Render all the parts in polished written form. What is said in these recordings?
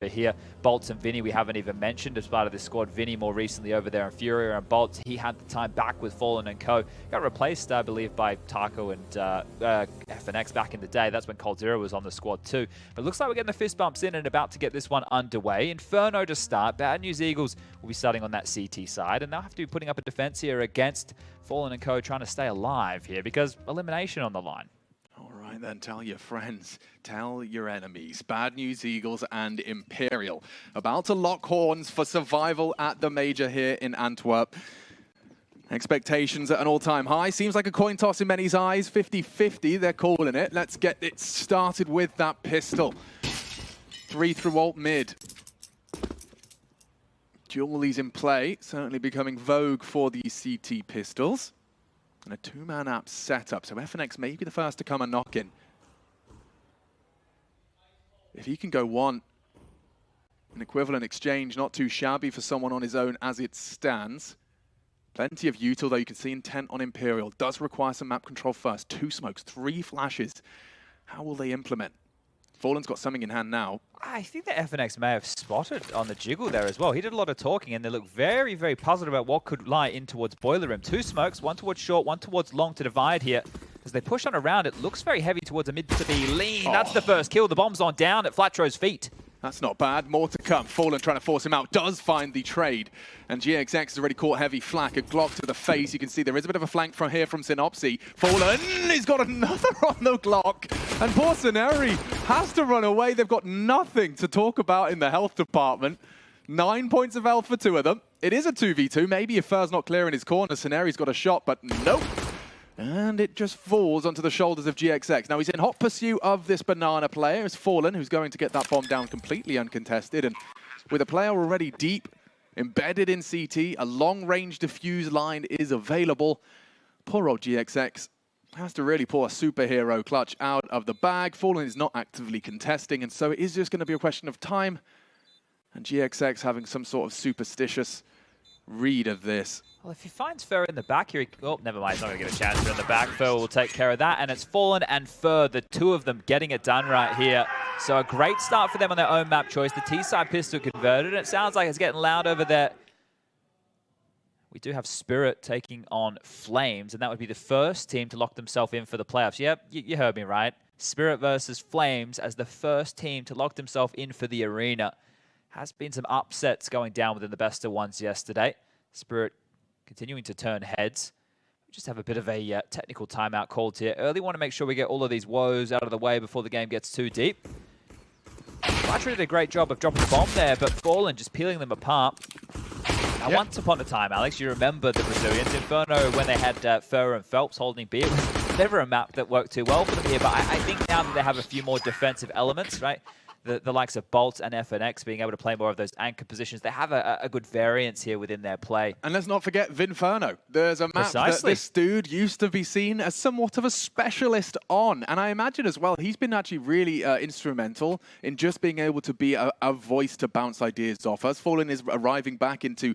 here. Bolts and Vinny we haven't even mentioned as part of this squad. Vinny more recently over there in Furia, and Bolts, he had the time back with Fallen and Co. Got replaced, I believe, by Taco and FNX back in the day. That's when Cold Zero was on the squad too. But it looks like we're getting the fist bumps in and about to get this one underway. Inferno to start. Bad News Eagles will be starting on that CT side, and they'll have to be putting up a defense here against Fallen and Co. trying to stay alive here because elimination on the line. All right, then tell your friends, tell your enemies. Bad News Eagles and Imperial about to lock horns for survival at the Major here in Antwerp. Expectations at an all-time high. Seems like a coin toss in many's eyes. 50-50, they're calling it. Let's get it started with that pistol. 3 through ult mid. Julies in play, certainly becoming vogue for the CT pistols. And a 2-man app setup, so FNX may be the first to come and knock in. If he can go one, an equivalent exchange, not too shabby for someone on his own as it stands. Plenty of util, though you can see intent on Imperial. Does require some map control first. 2 smokes, 3 flashes. How will they implement? Fallen's got something in hand now. I think that FNX may have spotted on the jiggle there as well. He did a lot of talking, and they look very, very puzzled about what could lie in towards Boiler Room. 2 smokes, one towards short, one towards long to divide here. As they push on around, it looks very heavy towards a mid to be lean. Oh. That's the first kill. The bomb's on down at Flatro's feet. That's not bad. More to come. Fallen trying to force him out. Does find the trade. And GXX has already caught heavy flak. A Glock to the face. You can see there is a bit of a flank from here from Synopsy. Fallen, he's got another on the Glock. And poor Suneri has to run away. They've got nothing to talk about in the health department. 9 points of health for 2 of them. It is a 2v2. Maybe if Fur's not clear in his corner, Suneri's got a shot, but nope. And it just falls onto the shoulders of GXX. Now he's in hot pursuit of this banana player. It's Fallen, who's going to get that bomb down completely uncontested. And with a player already deep, embedded in CT, a long-range diffuse line is available. Poor old GXX has to really pull a superhero clutch out of the bag. Fallen is not actively contesting, and so it is just going to be a question of time. And GXX having some sort of superstitious read of this. Well, if he finds Fur in the back here, oh, never mind, he's not going to get a chance in the back. Fur will take care of that, and it's Fallen and Fur, the 2 of them getting it done right here. So a great start for them on their own map choice. The T-side pistol converted, and it sounds like it's getting loud over there. We do have Spirit taking on Flames, and that would be the first team to lock themselves in for the playoffs. Yep, you heard me right. Spirit versus Flames as the first team to lock themselves in for the arena. Has been some upsets going down within the best of ones yesterday. Spirit continuing to turn heads. We just have a bit of a technical timeout called here. Early want to make sure we get all of these woes out of the way before the game gets too deep. Flattery did a great job of dropping the bomb there, but Fallen just peeling them apart. Now, once upon a time, Alex, you remember the Brazilians. Inferno, when they had Fur and Phelps holding B, it was never a map that worked too well for them here, but I think now that they have a few more defensive elements, right? The likes of Bolts and FNX being able to play more of those anchor positions. They have a good variance here within their play. And let's not forget Inferno. There's a map that this dude used to be seen as somewhat of a specialist on. And I imagine as well, he's been actually really instrumental in just being able to be a voice to bounce ideas off us. Fallen is arriving back into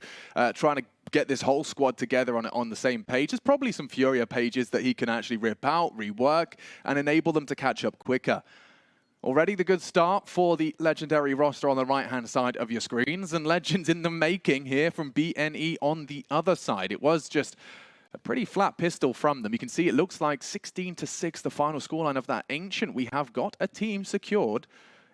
trying to get this whole squad together on the same page. There's probably some Furia pages that he can actually rip out, rework, and enable them to catch up quicker. Already the good start for the legendary roster on the right-hand side of your screens, and legends in the making here from BNE on the other side. It was just a pretty flat pistol from them. You can see it looks like 16-6, the final scoreline of that Ancient. We have got a team secured,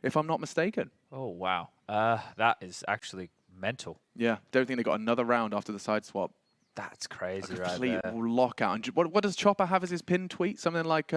if I'm not mistaken. Oh, wow. That is actually mental. Yeah, don't think they got another round after the side swap. That's crazy, right there. Complete lockout. And what does Chopper have as his pin tweet? Something like...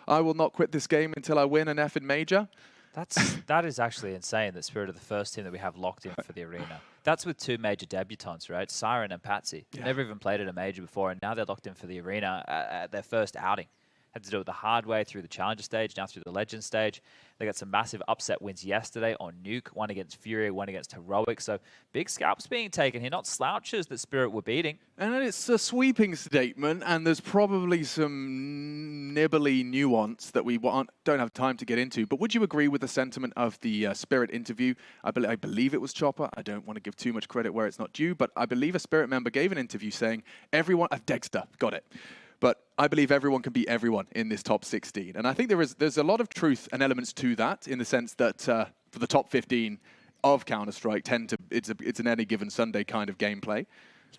I will not quit this game until I win an effing major. That is actually insane that Spirit are the first team that we have locked in for the arena. That's with 2 major debutants, right? Siren and Patsy. Yeah. Never even played at a major before, and now they're locked in for the arena at their first outing. Had to do it the hard way through the Challenger stage, now through the Legend stage. They got some massive upset wins yesterday on Nuke, one against Fury, one against Heroic. So big scalps being taken here, not slouches that Spirit were beating. And it's a sweeping statement, and there's probably some nibbly nuance that we don't have time to get into. But would you agree with the sentiment of the Spirit interview? I believe it was Chopper. I don't want to give too much credit where it's not due, but I believe a Spirit member gave an interview saying, everyone, Dexter, got it. But I believe everyone can beat everyone in this top 16. And I think there's a lot of truth and elements to that in the sense that for the top 15 of Counter-Strike tend to, it's an any given Sunday kind of gameplay.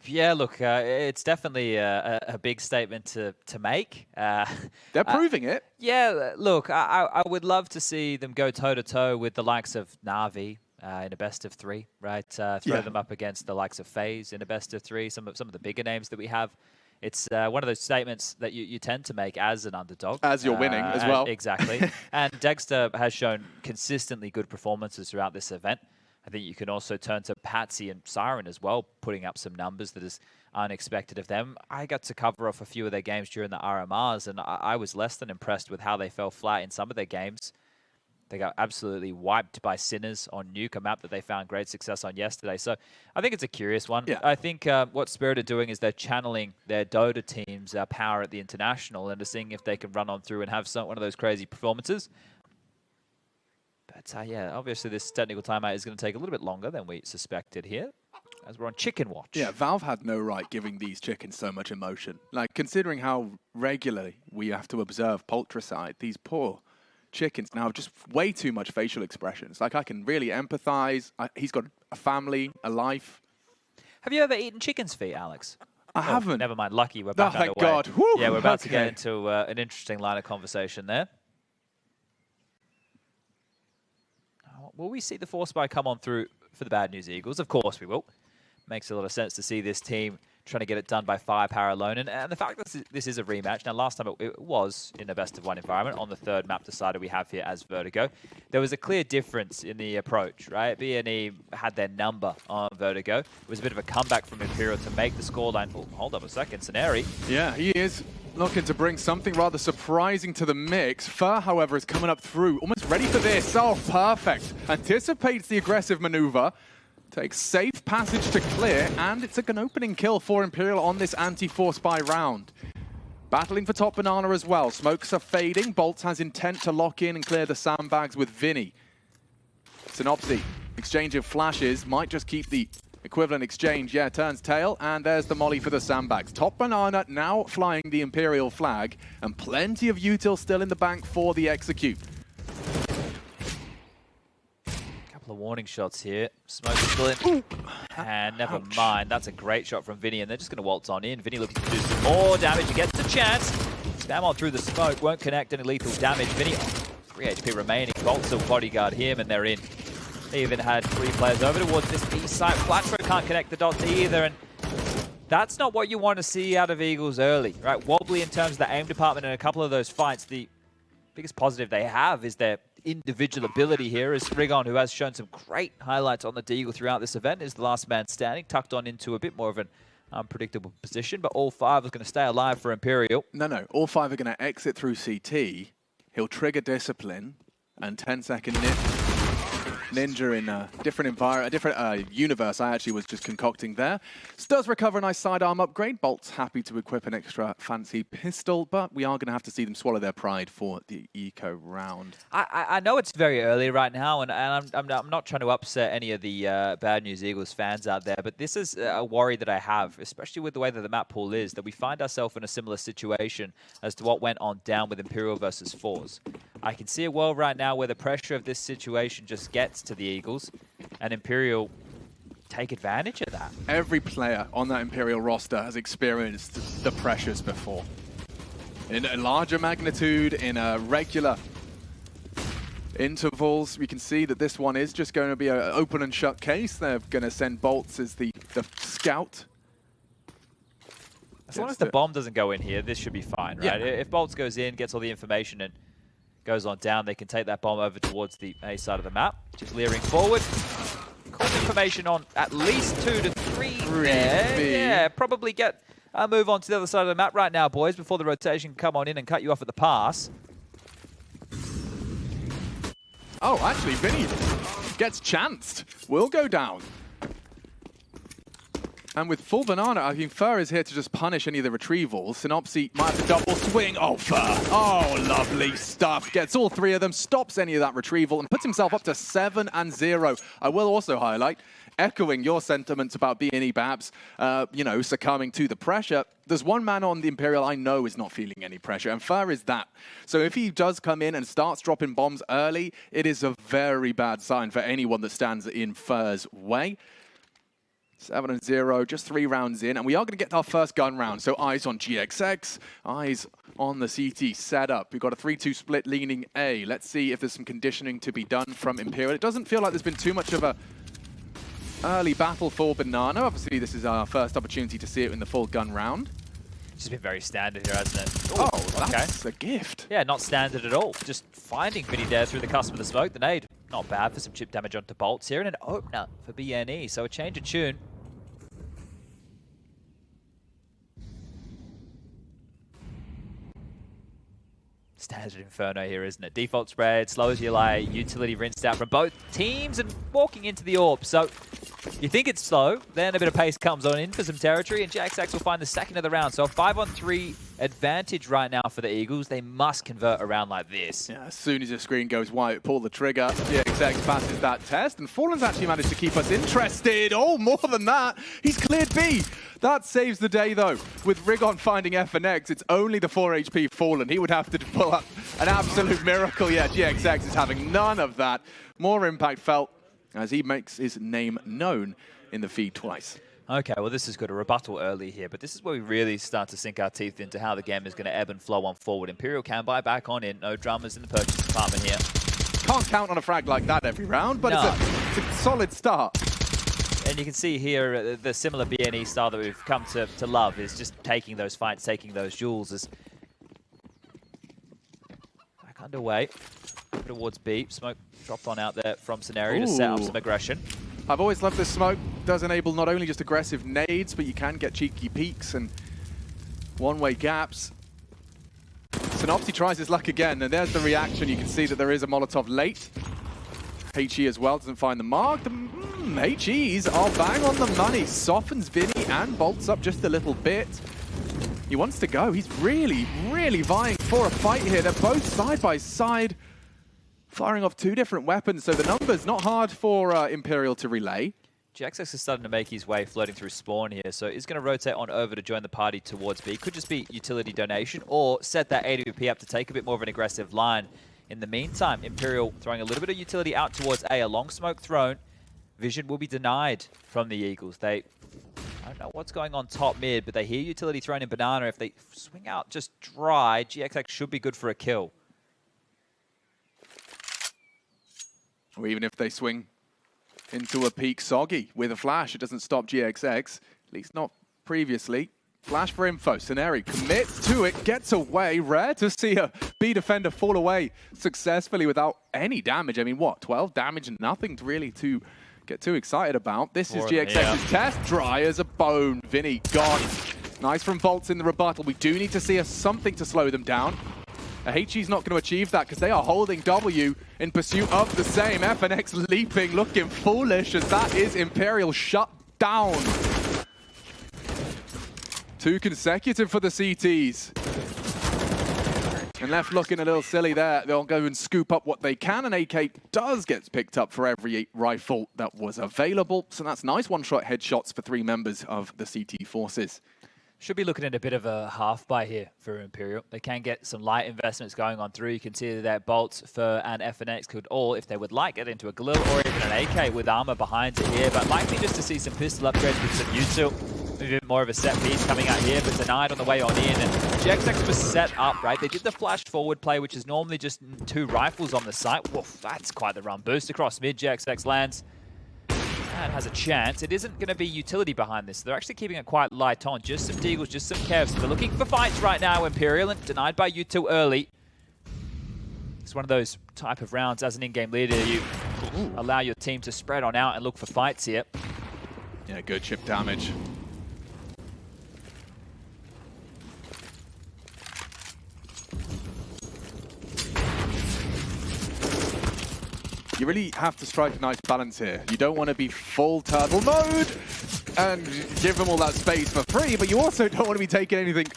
Yeah, look, it's definitely a big statement to make. They're proving it. Yeah, look, I would love to see them go toe-to-toe with the likes of Na'Vi in a best of 3, right? Throw them up against the likes of FaZe in a best of 3, some of the bigger names that we have. It's one of those statements that you tend to make as an underdog. As you're winning as well. Exactly. And Dexter has shown consistently good performances throughout this event. I think you can also turn to Patsy and Siren as well, putting up some numbers that is unexpected of them. I got to cover off a few of their games during the RMRs, and I was less than impressed with how they fell flat in some of their games. They got absolutely wiped by Sinners on Nuke, a map that they found great success on yesterday. So I think it's a curious one. Yeah. I think what Spirit are doing is they're channeling their Dota team's power at the International and are seeing if they can run on through and have one of those crazy performances. But yeah, obviously this technical timeout is going to take a little bit longer than we suspected here, as we're on chicken watch. Yeah, Valve had no right giving these chickens so much emotion. Like, considering how regularly we have to observe Poltricide, these poor chickens now have just way too much facial expressions. Like, I can really empathize. He's got a family, a life. Have you ever eaten chicken's feet, Alex? I haven't. Never mind. Lucky we're back thank underway. God. Woo, yeah, we're about to get into an interesting line of conversation there. Will we see the Force Buy come on through for the Bad News Eagles? Of course we will. Makes a lot of sense to see this team trying to get it done by firepower alone. And the fact that this is a rematch. Now, last time it was in a best-of-1 environment on the third map decider we have here as Vertigo. There was a clear difference in the approach, right? B&E had their number on Vertigo. It was a bit of a comeback from Imperial to make the scoreline. Oh, hold up a second, Scenari. Yeah, he is looking to bring something rather surprising to the mix. Fur, however, is coming up through, almost ready for this. Oh, perfect. Anticipates the aggressive maneuver. Takes safe passage to clear, and it's an opening kill for Imperial on this anti-Force Buy round. Battling for top banana as well. Smokes are fading. Bolts has intent to lock in and clear the sandbags with Vinny. Synopsy, exchange of flashes, might just keep the equivalent exchange. Yeah, turns tail, and there's the molly for the sandbags. Top banana now flying the Imperial flag, and plenty of util still in the bank for the execute. Couple of warning shots here. Smoke is still in. Ooh. And never mind. That's a great shot from Vinny, and they're just going to waltz on in. Vinny looking to do some more damage. He gets the chance. Spam on through the smoke. Won't connect any lethal damage. Vinny, 3 HP remaining. Bolts will bodyguard him, and they're in. They even had 3 players over towards this B site. Flatro can't connect the dots either, and that's not what you want to see out of Eagles early, right? Wobbly in terms of the aim department in a couple of those fights. The biggest positive they have is their individual ability here, as Rigon, who has shown some great highlights on the Deagle throughout this event, is the last man standing, tucked on into a bit more of an unpredictable position, but all 5 are going to stay alive for Imperial. No, all 5 are going to exit through CT. He'll trigger Discipline, and 10-second Ninja in a different environment, a different universe I actually was just concocting there. Does recover a nice sidearm upgrade. Bolt's happy to equip an extra fancy pistol, but we are going to have to see them swallow their pride for the eco round. I know it's very early right now, and I'm not trying to upset any of the Bad News Eagles fans out there, but this is a worry that I have, especially with the way that the map pool is, that we find ourselves in a similar situation as to what went on down with Imperial versus Force. I can see a world right now where the pressure of this situation just gets to the Eagles, and Imperial take advantage of that. Every player on that Imperial roster has experienced the pressures before. In a larger magnitude, in a regular intervals, we can see that this one is just going to be an open and shut case. They're going to send Bolts as the scout. As long as the bomb doesn't go in here, this should be fine, right? Yeah. If Bolts goes in, gets all the information, and goes on down, they can take that bomb over towards the A side of the map. Just leering forward. Quick information on at least 2 to 3 there. Yeah, probably get a move on to the other side of the map right now, boys, before the rotation can come on in and cut you off at the pass. Oh, actually, Vinny gets chanced. Will go down. And with full banana, I mean, Fur is here to just punish any of the retrievals. Synopsy might have to double swing. Oh, Fur. Oh, lovely stuff. Gets all three of them, stops any of that retrieval, and puts himself up to 7-0. I will also highlight, echoing your sentiments about B&E perhaps, you know, succumbing to the pressure. There's one man on the Imperial I know is not feeling any pressure, and Fur is that. So if he does come in and starts dropping bombs early, it is a very bad sign for anyone that stands in Fur's way. 7-0, just 3 rounds in, and we are going to get our first gun round. So eyes on GXX, eyes on the CT setup. We've got a 3-2 split leaning A. Let's see if there's some conditioning to be done from Imperial. It doesn't feel like there's been too much of a early battle for Banana. Obviously, this is our first opportunity to see it in the full gun round. It's just been very standard here, hasn't it? Oh, that's a gift. Yeah, not standard at all. Just finding Vinny there through the cusp of the smoke. The nade, not bad for some chip damage onto bolts here, and an opener for BNE. So a change of tune. Standard Inferno here, isn't it? Default spread, slow as you lay, utility rinsed out from both teams and walking into the AWP. So you think it's slow, then a bit of pace comes on in for some territory, and GXX will find the second of the round. So a 5-on-3 advantage right now for the Eagles. They must convert a round like this. Yeah, as soon as the screen goes white, pull the trigger. GXX passes that test, and Fallen's actually managed to keep us interested. Oh, more than that. He's cleared B. That saves the day, though. With Rigon finding FNX, it's only the 4 HP Fallen. He would have to pull up an absolute miracle. Yeah, GXX is having none of that. More impact felt as he makes his name known in the feed twice. Okay, well, this is good. A rebuttal early here, but this is where we really start to sink our teeth into how the game is going to ebb and flow on forward. Imperial can buy back on in. No dramas in the purchase department here. Can't count on a frag like that every round, but no. it's a solid start. And you can see here the similar BNE style that we've come to love is just taking those fights, taking those duels. As back underway towards B. Smoke dropped on out there from Scenario to set up some aggression. I've always loved this smoke. Does enable not only just aggressive nades, but you can get cheeky peeks and one-way gaps. Synopsy tries his luck again, and there's the reaction. You can see that there is a Molotov late. HE as well doesn't find the mark. The HEs are bang on the money. Softens Vinny and bolts up just a little bit. He wants to go. He's really, really vying for a fight here. They're both side by side, firing off 2 different weapons. So the numbers not hard for Imperial to relay. GXX is starting to make his way floating through spawn here, so he's going to rotate on over to join the party towards B. Could just be utility donation or set that AWP up to take a bit more of an aggressive line. In the meantime, Imperial throwing a little bit of utility out towards A. A long smoke thrown. Vision will be denied from the Eagles. I don't know what's going on top mid, but they hear utility thrown in Banana. If they swing out just dry, GXX should be good for a kill. Or even if they swing into a peak soggy with a flash, it doesn't stop GXX, at least not previously. Flash for info. Scenario commits to it, gets away. Rare to see a B defender fall away successfully without any damage. I mean, what, 12 damage and nothing to really to get too excited about. This is GXX's test. Dry as a bone. Vinny gone. Nice from Bolts in the rebuttal. We do need to see something to slow them down. HE's not going to achieve that because they are holding W in pursuit of the same. FNX leaping, looking foolish as that is Imperial shut down. 2 consecutive for the CTs. And left looking a little silly there. They'll go and scoop up what they can, and AK does get picked up for every rifle that was available. So that's nice one-shot headshots for 3 members of the CT forces. Should be looking at a bit of a half buy here for Imperial. They can get some light investments going on through. You can see that Bolts, Fur, and FNX could all, if they would like, get into a Galil or even an AK with armor behind it here. But likely just to see some pistol upgrades with some util. A bit more of a set piece coming out here, but denied on the way on in. And GXX was set up, right? They did the flash forward play, which is normally just 2 rifles on the site. Woof, that's quite the run. Boost across mid. GXX lands. And has a chance. It isn't going to be utility behind this. They're actually keeping it quite light on. Just some deagles, just some kevs. They're looking for fights right now, Imperial, and denied by U2 early. It's one of those type of rounds as an in-game leader. You allow your team to spread on out and look for fights here. Yeah, good chip damage. You really have to strike a nice balance here. You don't want to be full turtle mode. and give them all that space for free, but you also don't want to be taking anything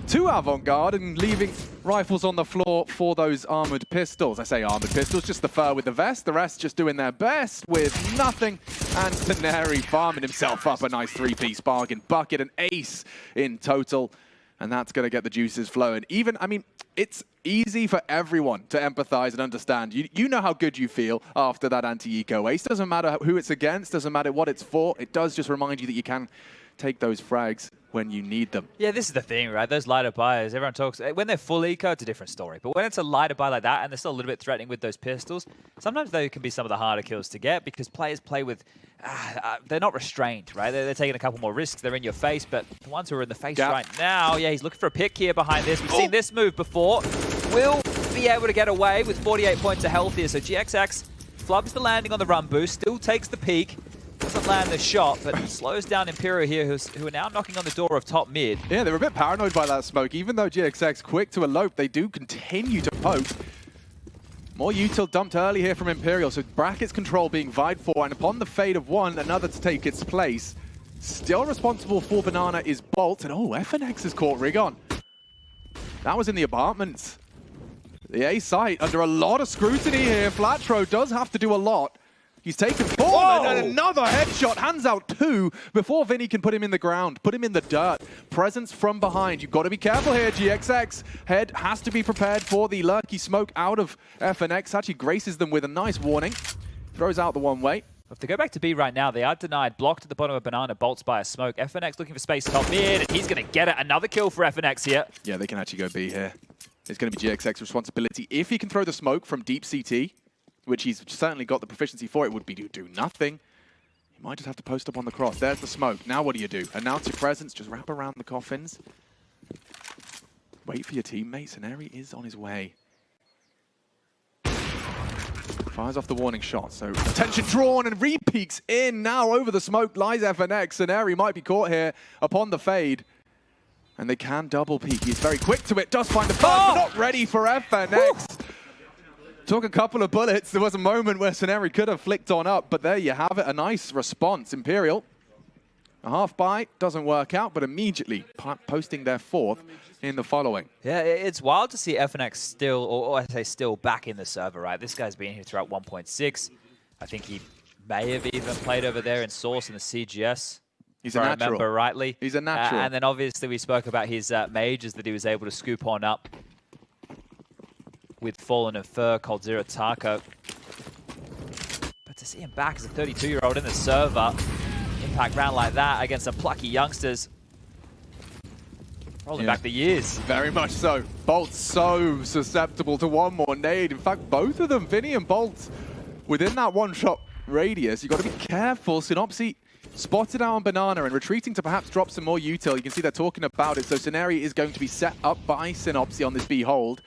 too avant-garde and leaving rifles on the floor for those armored pistols. I say armored pistols, just the fur with the vest, the rest just doing their best with nothing, and Teneri farming himself up a nice three-piece bargain. Bucket and ace in total, and that's going to get the juices flowing. Even, I mean, it's easy for everyone to empathize and understand. You know how good you feel after that anti-eco ace. Doesn't matter who it's against, doesn't matter what it's for. It does just remind you that you can take those frags when you need them. Yeah, this is the thing, right? Those lighter buys, everyone talks, when they're full eco, it's a different story. But when it's a lighter buy like that, and they're still a little bit threatening with those pistols, sometimes they can be some of the harder kills to get because players play with, they're not restrained, right? They're taking a couple more risks. They're in your face, but the ones who are in the face right now, yeah, he's looking for a pick here behind this. We've seen this move before. Will be able to get away with 48 points of health here. So GXX flubs the landing on the run boost, still takes the peak. Doesn't land the shot, but slows down Imperial here, who are now knocking on the door of top mid. Yeah, they're a bit paranoid by that smoke. Even though GXX quick to elope, they do continue to poke. More util dumped early here from Imperial, so brackets control being vied for, and upon the fade of one, another to take its place. Still responsible for Banana is Bolt, and FNX has caught Rigon. That was in the apartments. The A site under a lot of scrutiny here. Flatro does have to do a lot. He's taken four, and another headshot, hands out two before Vinny can put him in the ground, put him in the dirt. Presence from behind. You've got to be careful here, GXX. Head has to be prepared for the lurky smoke out of FNX. Actually graces them with a nice warning. Throws out the one way. If they go back to B right now, they are denied. Blocked at the bottom of Banana, Bolts by a smoke. FNX looking for space top mid, and he's going to get it. Another kill for FNX here. Yeah, they can actually go B here. It's going to be GXX's responsibility. If he can throw the smoke from deep CT, which he's certainly got the proficiency for, it would be to do nothing. You might just have to post up on the cross. There's the smoke. Now what do you do? Announce your presence, just wrap around the coffins. Wait for your teammates, and Eri is on his way. Fires off the warning shot, so attention drawn and re-peeks in. Now over the smoke lies FNX, and Eri might be caught here upon the fade. And they can double peek. He's very quick to it, does find the buzz, but not ready for FNX. Took a couple of bullets. There was a moment where Seneri could have flicked on up, but there you have it. A nice response. Imperial, a half buy, doesn't work out, but immediately posting their fourth in the following. Yeah, it's wild to see FNX still, or I say still, back in the server, right? This guy's been here throughout 1.6. I think he may have even played over there in Source in the CGS. He's a natural. I remember rightly. He's a natural. And then obviously we spoke about his majors that he was able to scoop on up with Fallen and Fur, Cold Zero Taco. But to see him back as a 32-year-old in the server, impact round like that against some plucky youngsters, rolling back the years. Very much so. Bolt's so susceptible to one more nade. In fact, both of them, Vinny and Bolt, within that one-shot radius. You've got to be careful. Synopsy spotted out on Banana and retreating to perhaps drop some more util. You can see they're talking about it. So Seneri is going to be set up by Synopsy on this B hold.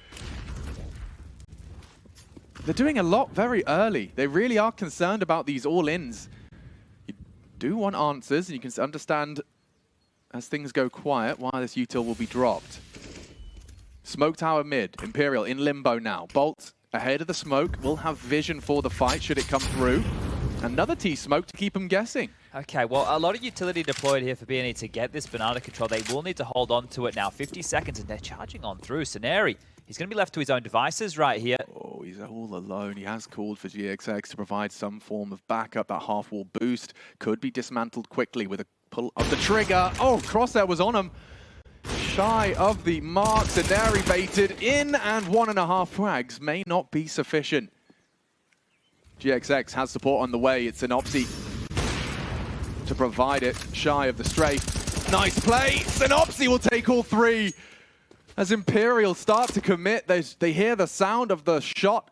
They're doing a lot very early. They really are concerned about these all-ins. You do want answers, and you can understand as things go quiet why this util will be dropped. Smoke tower mid. Imperial in limbo now. Bolt ahead of the smoke. Will have vision for the fight should it come through. Another T-smoke to keep them guessing. Okay, well, a lot of utility deployed here for BNE to get this Banana control. They will need to hold on to it now. 50 seconds, and they're charging on through. Seneri, he's going to be left to his own devices right here. Oh, he's all alone. He has called for GXX to provide some form of backup. That half-wall boost could be dismantled quickly with a pull of the trigger. Oh, Crosshair was on him. Shy of the mark. Seneri baited in, and 1.5 frags may not be sufficient. GXX has support on the way. It's Synopsy to provide it, shy of the strafe. Nice play. Synopsy will take all three. As Imperial start to commit, they hear the sound of the shot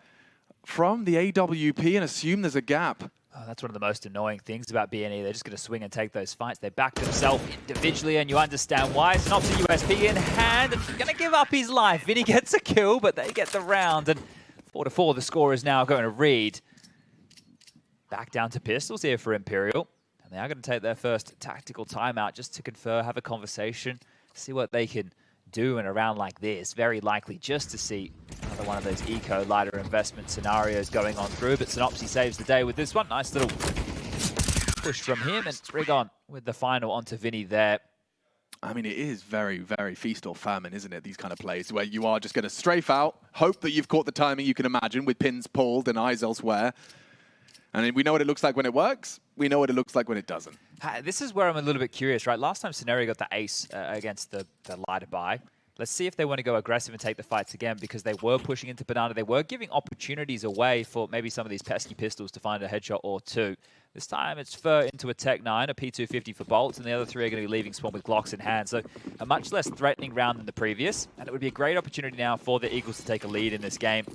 from the AWP and assume there's a gap. Oh, that's one of the most annoying things about BNE. They're just going to swing and take those fights. They back themselves individually, and you understand why. Synopsy USP in hand, and going to give up his life. Vinny gets a kill, but they get the round. And 4-4, the score is now going to read. Back down to pistols here for Imperial. And they are going to take their first tactical timeout just to confer, have a conversation, see what they can do in a round like this. Very likely just to see another one of those eco lighter investment scenarios going on through. But Synopsy saves the day with this one. Nice little push from him, and Rigon with the final onto Vinny there. I mean, it is very, very feast or famine, isn't it? These kind of plays where you are just going to strafe out, hope that you've caught the timing you can imagine with pins pulled and eyes elsewhere. And we know what it looks like when it works. We know what it looks like when it doesn't. This is where I'm a little bit curious, right? Last time Scenario got the ace against the lighter buy. Let's see if they want to go aggressive and take the fights again, because they were pushing into Banana. They were giving opportunities away for maybe some of these pesky pistols to find a headshot or two. This time it's Fur into a Tech 9, a P250 for bolts, and the other three are going to be leaving spawn with Glocks in hand. So a much less threatening round than the previous, and it would be a great opportunity now for the Eagles to take a lead in this game.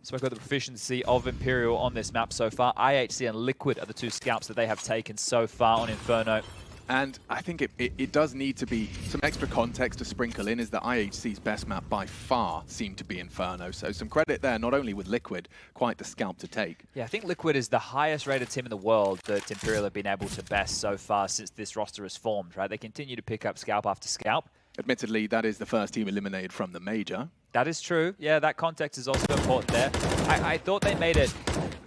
So I've got the proficiency of Imperial on this map so far. IHC and Liquid are the two scalps that they have taken so far on Inferno. And I think it does need to be some extra context to sprinkle in, is that IHC's best map by far seemed to be Inferno. So some credit there, not only with Liquid, quite the scalp to take. Yeah, I think Liquid is the highest rated team in the world that Imperial have been able to best so far since this roster has formed, right? They continue to pick up scalp after scalp. Admittedly, that is the first team eliminated from the Major. That is true. Yeah, that context is also important there. I thought they made it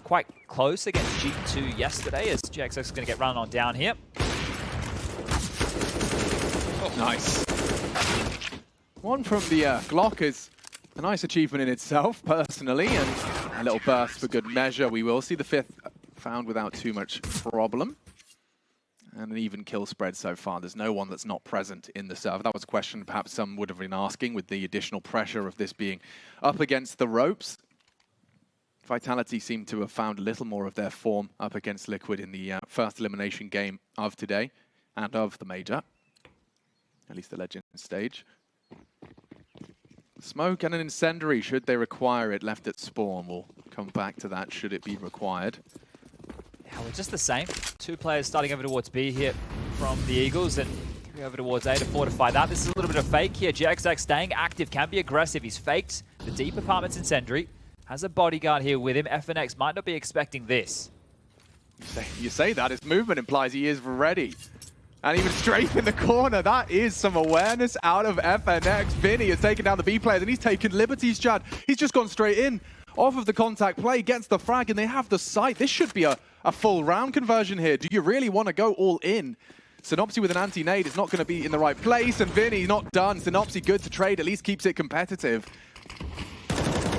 quite close against G2 yesterday, as GXX is going to get run on down here. Oh, nice. One from the Glock is a nice achievement in itself, personally, and a little burst for good measure. We will see the fifth found without too much problem. And an even kill spread so far. There's no one that's not present in the server. That was a question perhaps some would have been asking, with the additional pressure of this being up against the ropes. Vitality seem to have found a little more of their form up against Liquid in the first elimination game of today and of the Major. At least the Legend stage. Smoke and an incendiary, should they require it, left at spawn. We'll come back to that, should it be required. Yeah, well, just the same. Two players starting over towards B here from the Eagles, and three over towards A to fortify that. This is a little bit of fake here. GXX staying active, can be aggressive. He's faked the deep apartments incendiary. Has a bodyguard here with him. FNX might not be expecting this. You say that, his movement implies he is ready. And even straight in the corner, that is some awareness out of FNX. Vinny has taken down the B players, and he's taken liberties, Chad. He's just gone straight in, off of the contact play, gets the frag, and they have the sight. This should be a full round conversion here. Do you really want to go all in? Synopsy with an anti-nade is not going to be in the right place, and Vinny not done. Synopsy good to trade, at least keeps it competitive.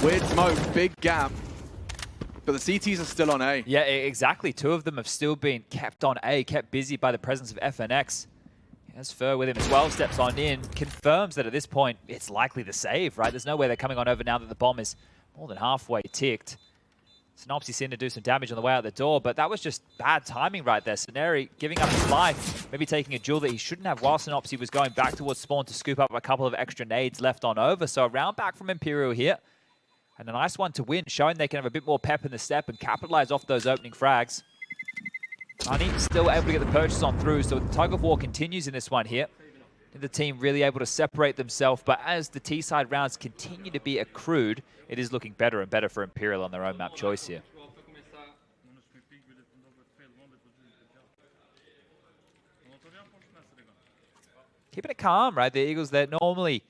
Weird smoke, big gap. But the CTs are still on A. Yeah, exactly. Two of them have still been kept on A, kept busy by the presence of FNX. He has Fur with him as well, steps on in, confirms that at this point it's likely the save, right? There's no way they're coming on over now that the bomb is more than halfway ticked. Synopsy seemed to do some damage on the way out the door, but that was just bad timing right there. Scenari giving up his life, maybe taking a duel that he shouldn't have while Synopsy was going back towards spawn to scoop up a couple of extra nades left on over. So a round back from Imperial here. And a nice one to win, showing they can have a bit more pep in the step and capitalize off those opening frags. Money still able to get the purchase on through, so the tug of war continues in this one here. The team really able to separate themselves, but as the T-side rounds continue to be accrued, it is looking better and better for Imperial on their own map choice here. Keeping it calm, right? The Eagles, they're normally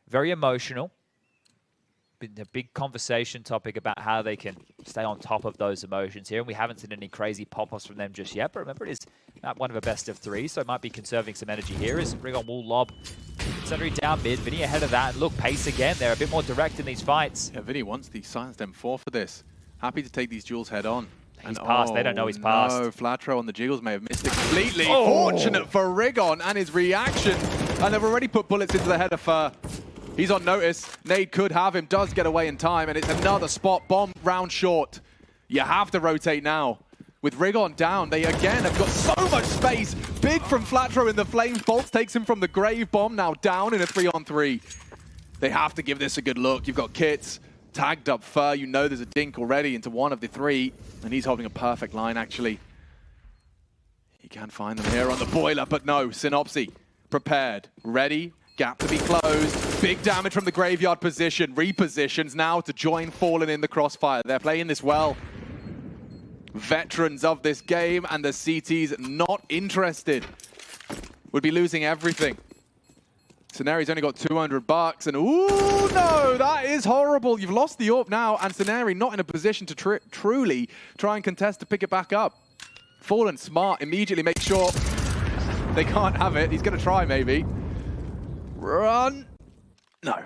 very emotional. Been a big conversation topic about how they can stay on top of those emotions here, and we haven't seen any crazy pop-offs from them just yet, but remember, it is not one of a best of three, so it might be conserving some energy here as Rigon will lob Incendiary down mid. Vinny ahead of that, and look, pace again. They're a bit more direct in these fights. Yeah, Vinny wants the silenced M4 for this. Happy to take these duels head on. He's passed. They don't know he's passed. No, Flatro on the jiggles may have missed it completely. Oh. Fortunate for Rigon and his reaction, and they've already put bullets into the head of Fur. He's on notice. Nade could have him, does get away in time, and it's another spot bomb round short. You have to rotate now. With Rigon down, they again have got so much space. Big from Flatro in the flames. Bolts takes him from the grave bomb, now down in a 3-on-3. They have to give this a good look. You've got Kits, tagged up Fur. You know there's a dink already into one of the three, and he's holding a perfect line, actually. He can find them here on the boiler, but no, Synopsy prepared, ready. Gap to be closed. Big damage from the graveyard position. Repositions now to join Fallen in the crossfire. They're playing this well. Veterans of this game, and the CTs not interested. Would be losing everything. Scenari's only got 200 bucks, and ooh, no, that is horrible. You've lost the AWP now, and Scenari not in a position to truly try and contest to pick it back up. Fallen smart, immediately make sure they can't have it. He's going to try, maybe. Run. No.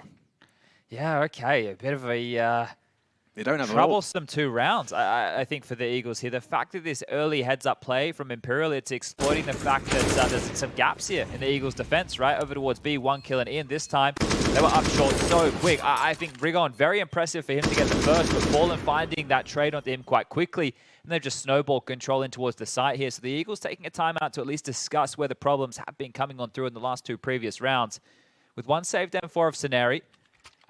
Yeah, okay. A bit of a They don't have troublesome 2 rounds, I think, for the Eagles here. The fact that this early heads-up play from Imperial, it's exploiting the fact that there's some gaps here in the Eagles' defense, right? Over towards B, 1 kill and in. This time, they were up short so quick. I think Rigon, very impressive for him to get the first, but Fallen finding that trade onto him quite quickly. And they've just snowball controlling towards the site here. So the Eagles taking a timeout to at least discuss where the problems have been coming on through in the last 2 previous rounds. With 1 saved M4 of Scenari,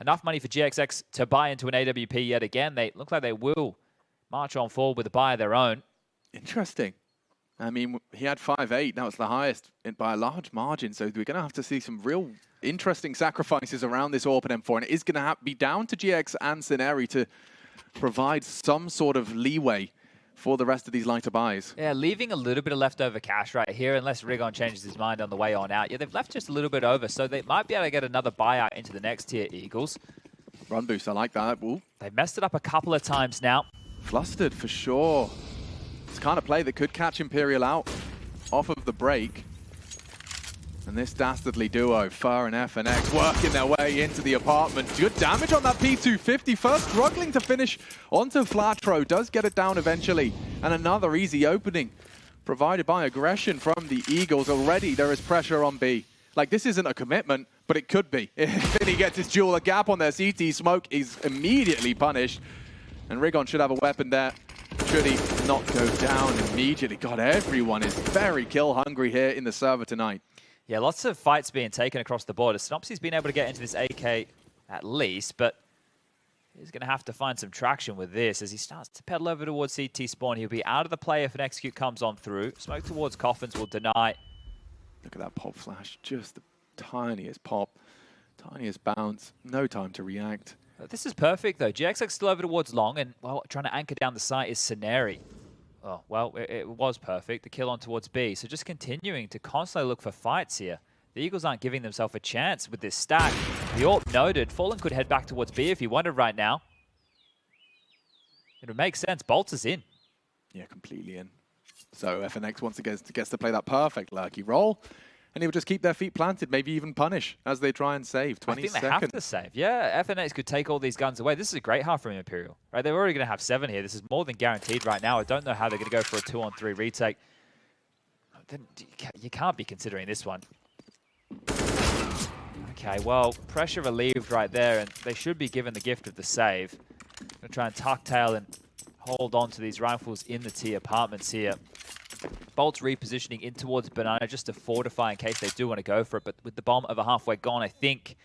enough money for GXX to buy into an AWP yet again. They look like they will march on forward with a buy of their own. Interesting. I mean, he had 5-8. That was the highest by a large margin. So we're going to have to see some real interesting sacrifices around this AWP and M4. And it is going to be down to GX and Scenari to provide some sort of leeway for the rest of these lighter buys. Yeah, leaving a little bit of leftover cash right here, unless Rigon changes his mind on the way on out. Yeah, they've left just a little bit over, so they might be able to get another buyout into the next tier, Eagles. Run boost, I like that. Ooh. They messed it up a couple of times now. Flustered for sure. It's the kind of play that could catch Imperial out off of the break. And this dastardly duo, Fur and FNX, working their way into the apartment. Good damage on that P250. First struggling to finish onto Flatro. Does get it down eventually. And another easy opening provided by aggression from the Eagles. Already there is pressure on B. Like, this isn't a commitment, but it could be. If he gets his duel, a gap on their CT smoke is immediately punished. And Rigon should have a weapon there. Should he not go down immediately? God, everyone is very kill hungry here in the server tonight. Yeah, lots of fights being taken across the board. Synopsy's been able to get into this AK at least, but he's going to have to find some traction with this as he starts to pedal over towards CT spawn. He'll be out of the play if an execute comes on through. Smoke towards coffins will deny. Look at that pop flash. Just the tiniest pop, tiniest bounce. No time to react. This is perfect, though. GXX still over towards long, and well, trying to anchor down the site is Scenari. Oh, well, it was perfect. The kill on towards B. So just continuing to constantly look for fights here. The Eagles aren't giving themselves a chance with this stack. The AWP noted. Fallen could head back towards B if he wanted right now. It would make sense. Bolts is in. Yeah, completely in. So FNX once again gets to play that perfect lurky roll. And he'll just keep their feet planted, maybe even punish as they try and save. 20 seconds. I think they have to save. Yeah, FNX could take all these guns away. This is a great half from Imperial. Right, they're already going to have 7 here. This is more than guaranteed right now. I don't know how they're going to go for a 2-on-3 retake. Then you can't be considering this one. Okay, well, pressure relieved right there, and they should be given the gift of the save. Going to try and tuck tail and hold on to these rifles in the T apartments here. Bolts repositioning in towards Banana just to fortify in case they do want to go for it. But with the bomb over halfway gone, I think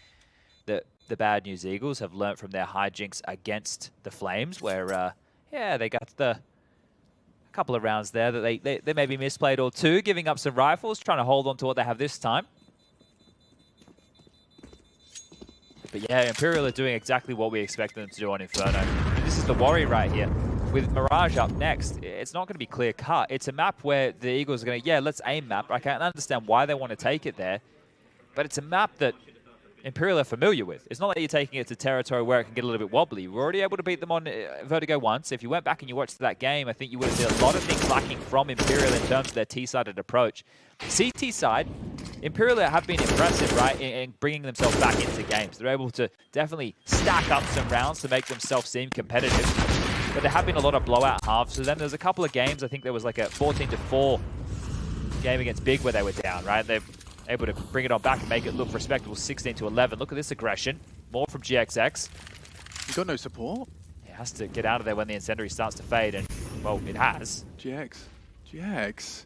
that the Bad News Eagles have learnt from their hijinks against the Flames, where, yeah, they got a couple of rounds there that they maybe misplayed or two, giving up some rifles, trying to hold on to what they have this time. But yeah, Imperial are doing exactly what we expect them to do on Inferno. And this is the worry right here. With Mirage up next, it's not going to be clear-cut. It's a map where the Eagles are going to, yeah, let's aim map. I can't understand why they want to take it there. But it's a map that Imperial are familiar with. It's not like you're taking it to territory where it can get a little bit wobbly. We're already able to beat them on Vertigo once. If you went back and you watched that game, I think you would have seen a lot of things lacking from Imperial in terms of their T-sided approach. CT side, Imperial have been impressive, right, in bringing themselves back into games. They're able to definitely stack up some rounds to make themselves seem competitive. But there have been a lot of blowout halves. So then there's a couple of games. I think there was like a 14-4 game against Big where they were down, right? They're able to bring it on back and make it look respectable. 16-11. Look at this aggression. More from GXX. He's got no support. He has to get out of there when the incendiary starts to fade. And, well, it has. GX.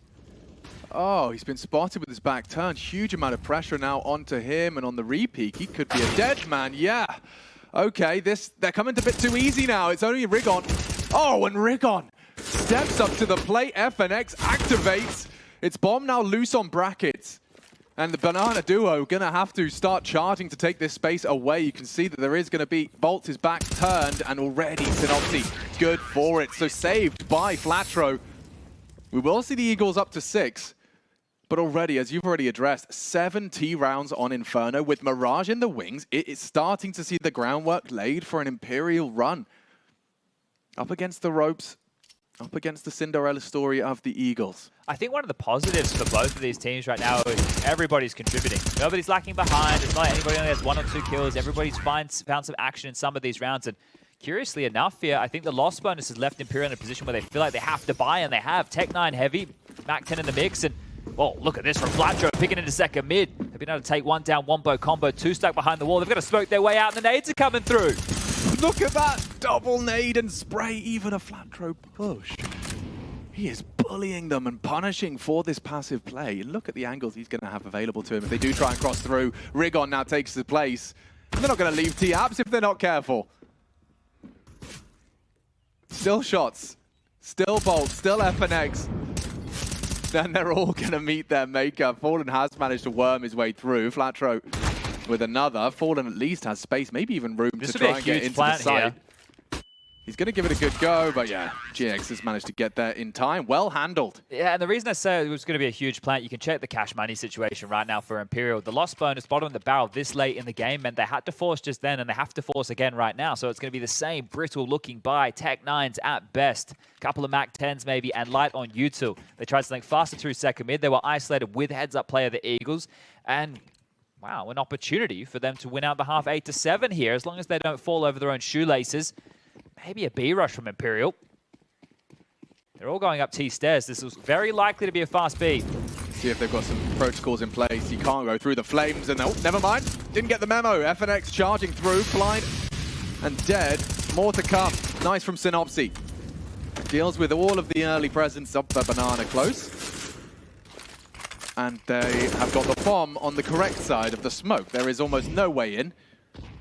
Oh, he's been spotted with his back turned. Huge amount of pressure now onto him and on the repeat. He could be a dead man. Yeah. Okay, they're coming a bit too easy now. It's only Rigon. Oh, and Rigon steps up to the plate. FNX activates. It's bomb now loose on brackets. And the Banana duo going to have to start charging to take this space away. You can see that there is going to be Bolt is back turned and already Synopsy good for it. So saved by Flatro. We will see the Eagles up to 6. But already, as you've already addressed, 7 T rounds on Inferno. With Mirage in the wings, it is starting to see the groundwork laid for an Imperial run. Up against the ropes, up against the Cinderella story of the Eagles. I think one of the positives for both of these teams right now is everybody's contributing. Nobody's lacking behind. It's not like anybody only has 1 or 2 kills. Everybody's found some action in some of these rounds. And curiously enough here, I think the loss bonus has left Imperial in a position where they feel like they have to buy, and they have. Tech 9 heavy, Mac 10 in the mix, and oh, look at this from Flatro picking into second mid. They've been able to take 1 down, 1 combo, 2 stuck behind the wall. They've got to smoke their way out, and the nades are coming through. Look at that double nade and spray, even a Flatro push. He is bullying them and punishing for this passive play. Look at the angles he's going to have available to him. If they do try and cross through, Rigon now takes his place. And they're not going to leave T-Abs if they're not careful. Still shots, still Bolt, still FNX. Then they're all going to meet their maker. Fallen has managed to worm his way through. Flatro with another. Fallen at least has space, maybe even room to try and get into the side. He's going to give it a good go, but yeah, GX has managed to get there in time. Well handled. Yeah, and the reason I say it was going to be a huge plant, you can check the cash money situation right now for Imperial. The loss bonus bottom of the barrel this late in the game meant they had to force just then, and they have to force again right now. So it's going to be the same brittle looking buy. Tech 9s at best. Couple of Mac 10s maybe, and light on U2. They tried something faster through second mid. They were isolated with heads-up play of the Eagles. And wow, an opportunity for them to win out the half 8-7 here, as long as they don't fall over their own shoelaces. Maybe a B rush from Imperial. They're all going up T stairs. This is very likely to be a fast B. See if they've got some protocols in place. You can't go through the flames, and oh, never mind. Didn't get the memo. FNX charging through, blind and dead. More to come. Nice from Synopsy. Deals with all of the early presence of the banana close. And they have got the bomb on the correct side of the smoke. There is almost no way in.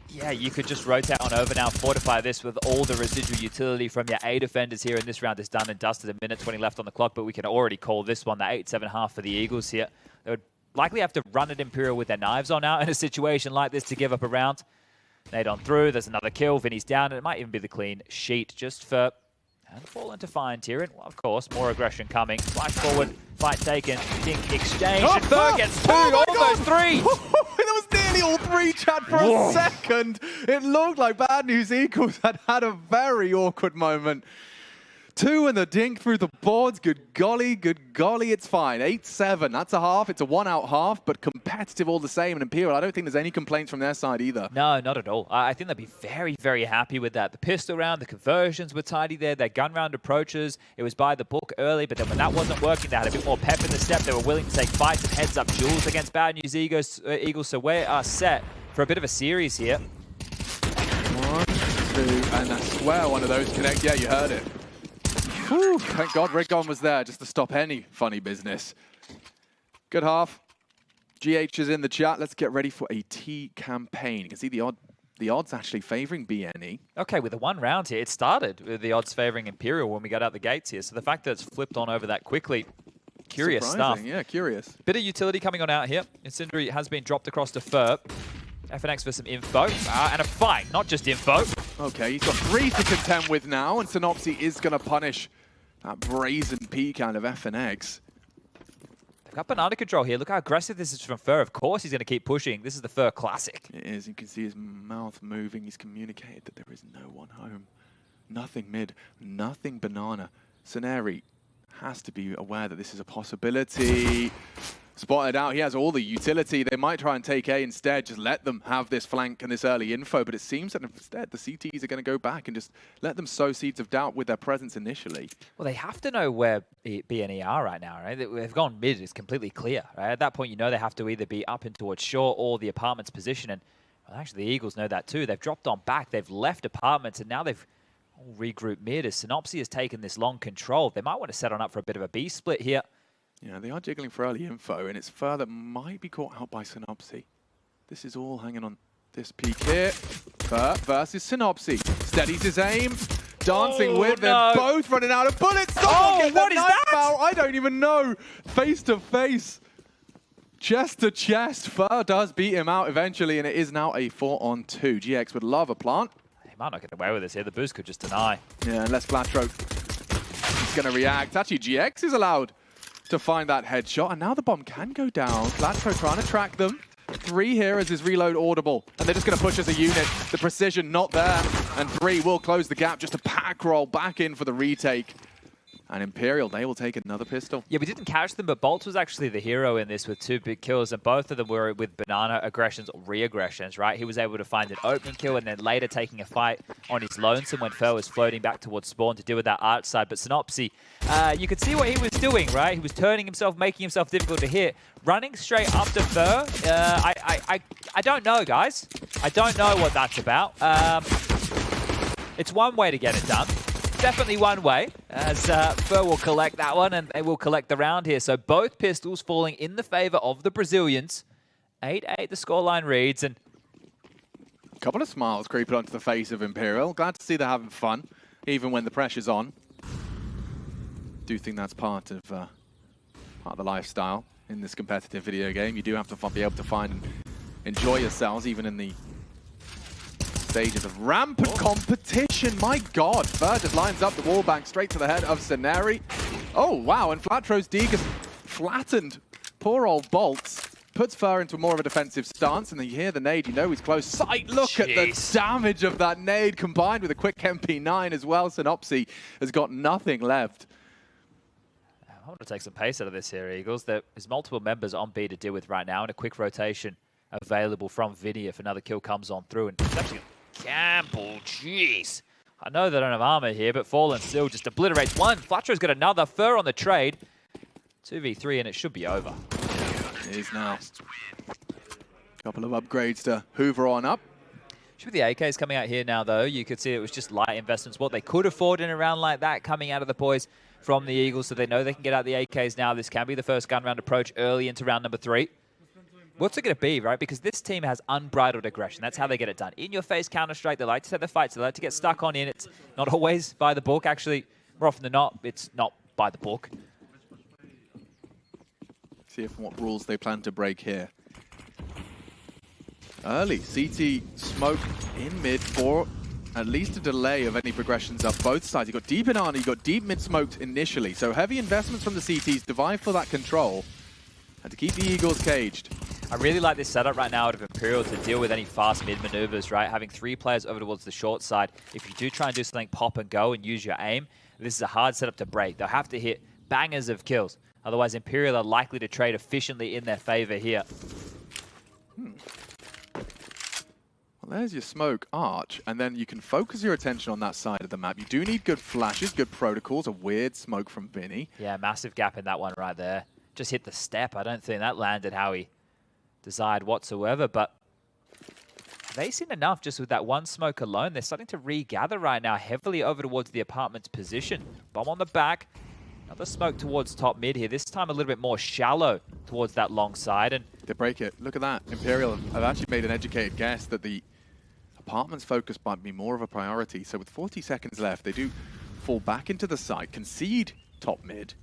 Yeah, you could just rotate on over now, fortify this with all the residual utility from your A defenders here, and this round is done and dusted. A minute 20 left on the clock, but we can already call this one the 8-7 half for the Eagles here. They would likely have to run at Imperial with their knives on out in a situation like this to give up a round. Nade on through, there's another kill, Vinny's down, and it might even be the clean sheet just for... And fall into fine Tyrion. Well, of course, more aggression coming. Flash forward, fight taken, dink exchange, and Ferg gets 2, almost 3! That was nearly all 3, Chad, for a second. It looked like Bad News Eagles had had a very awkward moment. 2 and the dink through the boards. Good golly, it's fine. 8-7, that's a half. It's a 1-out half, but competitive all the same. And Imperial, I don't think there's any complaints from their side either. No, not at all. I think they'd be very, very happy with that. The pistol round, the conversions were tidy there. Their gun round approaches, it was by the book early, but then when that wasn't working, they had a bit more pep in the step. They were willing to take fights and heads-up duels against Bad News Eagles. So we are set for a bit of a series here. 1, 2, and I swear one of those connect. Yeah, you heard it. Whew, thank God Rigon was there just to stop any funny business. Good half. GH is in the chat. Let's get ready for a T campaign. You can see the odds actually favoring BNE. Okay, with the 1 round here, it started with the odds favoring Imperial when we got out the gates here. So the fact that it's flipped on over that quickly, curious Surprising, stuff. Yeah, curious. Bit of utility coming on out here. Incendiary has been dropped across to Fur. FNX for some info, and a fight, not just info. Okay, he's got 3 to contend with now, and Synopsy is going to punish that brazen pecan of FNX. They've got banana control here. Look how aggressive this is from Fur. Of course he's going to keep pushing. This is the Fur classic. It is. You can see his mouth moving. He's communicated that there is no one home. Nothing mid, nothing banana. Soneri has to be aware that this is a possibility. Spotted out, he has all the utility. They might try and take A instead, just let them have this flank and this early info, but it seems that instead the CTs are going to go back and just let them sow seeds of doubt with their presence initially. Well, they have to know where BNE are right now, right? They've gone mid, it's completely clear, right? At that point, you know they have to either be up and towards shore or the apartment's position, and well, actually the Eagles know that too. They've dropped on back, they've left apartments, and now they've regrouped mid as Synopsy has taken this long control. They might want to set on up for a bit of a B split here. Yeah, they are jiggling for early info, and it's Fur that might be caught out by Synopsy. This is all hanging on this peak here. Fur versus Synopsy. Steadies his aim, dancing with them, both running out of bullets. Oh, what is that? Foul. I don't even know. Face to face, chest to chest. Fur does beat him out eventually, and it is now a 4-on-2. GX would love a plant. He might not get away with this here. The boost could just deny. Yeah, unless Flatro is going to react. Actually, GX is allowed to find that headshot, and now the bomb can go down. Flatro trying to track them. 3 here as his reload audible, and they're just going to push as a unit. The precision not there, and 3 will close the gap just to pack roll back in for the retake. And Imperial, they will take another pistol. Yeah, we didn't catch them, but Bolt was actually the hero in this with 2 big kills, and both of them were with banana aggressions or re-aggressions, right? He was able to find an opening kill and then later taking a fight on his lonesome when Fer was floating back towards spawn to deal with that arch side. But Synopsy, you could see what he was doing, right? He was turning himself, making himself difficult to hit, running straight up to Fer. I don't know, guys. I don't know what that's about. It's one way to get it done. Definitely one way, as Fer will collect that one, and they will collect the round here. So both pistols falling in the favor of the Brazilians. 8-8 the scoreline reads, and a couple of smiles creeping onto the face of Imperial. Glad to see they're having fun, even when the pressure's on. Do think that's part of the lifestyle in this competitive video game. You do have to be able to find and enjoy yourselves, even in the stages of rampant competition. My God, Fer just lines up the wall bank straight to the head of Seneri. Oh, wow, and Flatro's Degas flattened poor old Bolts. Puts Fer into more of a defensive stance, and then you hear the nade, you know he's close. Sight, look at the damage of that nade, combined with a quick MP9 as well. Synopsy has got nothing left. I want to take some pace out of this here, Eagles. There is multiple members on B to deal with right now, and a quick rotation available from Vinny if another kill comes on through. And it's actually Campbell, jeez. I know they don't have armor here, but Fallen still just obliterates one. Flatro's got another. Fer on the trade. 2v3, and it should be over. It is now. Couple of upgrades to hoover on up. Should be the AKs coming out here now, though. You could see it was just light investments. What they could afford in a round like that coming out of the boys from the Eagles, so they know they can get out the AKs now. This can be the first gun round approach early into round number 3. What's it going to be, right? Because this team has unbridled aggression. That's how they get it done. In-your-face Counter-Strike. They like to set the fights. They like to get stuck on in. It's not always by the book. Actually, more often than not, it's not by the book. See if what rules they plan to break here. Early CT smoke in mid for at least a delay of any progressions up both sides. You got deep in Arnie, you got deep mid smoked initially. So heavy investments from the CTs to vie for that control and to keep the Eagles caged. I really like this setup right now out of Imperial to deal with any fast mid maneuvers, right? Having 3 players over towards the short side. If you do try and do something pop and go and use your aim, this is a hard setup to break. They'll have to hit bangers of kills. Otherwise, Imperial are likely to trade efficiently in their favor here. Well, there's your smoke arch, and then you can focus your attention on that side of the map. You do need good flashes, good protocols, a weird smoke from Vinny. Yeah, massive gap in that one right there. Just hit the step. I don't think that landed how he desired whatsoever, but they've seen enough just with that one smoke alone. They're starting to regather right now heavily over towards the apartment's position. Bomb on the back. Another smoke towards top mid here. This time a little bit more shallow towards that long side. And they break it. Look at that. Imperial have actually made an educated guess that the apartment's focus might be more of a priority. So with 40 seconds left, they do fall back into the site, concede top mid.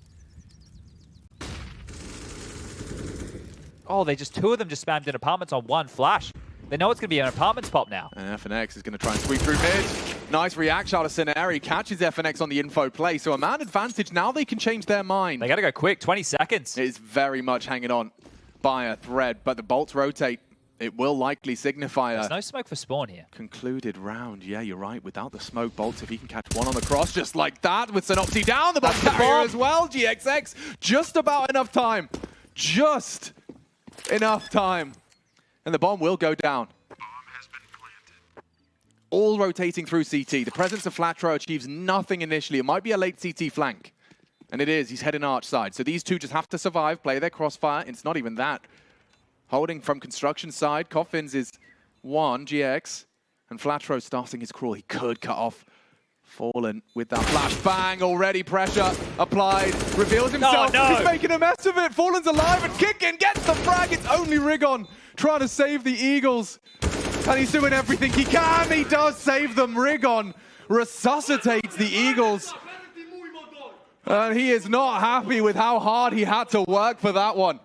Oh, they just 2 of them just spammed in apartments on one flash. They know it's going to be an apartments pop now. And FNX is going to try and sweep through mid. Nice reaction out of Seneri. Catches FNX on the info play. So a man advantage. Now they can change their mind. They got to go quick. 20 seconds. It is very much hanging on by a thread. But the bolts rotate. It will likely signify There's no smoke for spawn here. Concluded round. Yeah, you're right. Without the smoke bolts, if he can catch one on the cross just like that with Synopsy down the bomb carrier as well. GXX, just about enough time. Just enough time. And the bomb will go down. All rotating through CT. The presence of Flatro achieves nothing initially. It might be a late CT flank. And it is. He's heading arch side. So these two just have to survive, play their crossfire. It's not even that. Holding from construction side. Coffins is 1, GX. And Flatro starting his crawl. He could cut off Fallen with that flash. Bang! Already pressure applied. Reveals himself. No. He's making a mess of it. Fallen's alive and kicking. Gets the frag. It's only Rigon trying to save the Eagles. And he's doing everything he can. He does save them. Rigon resuscitates the Eagles. And he is not happy with how hard he had to work for that one.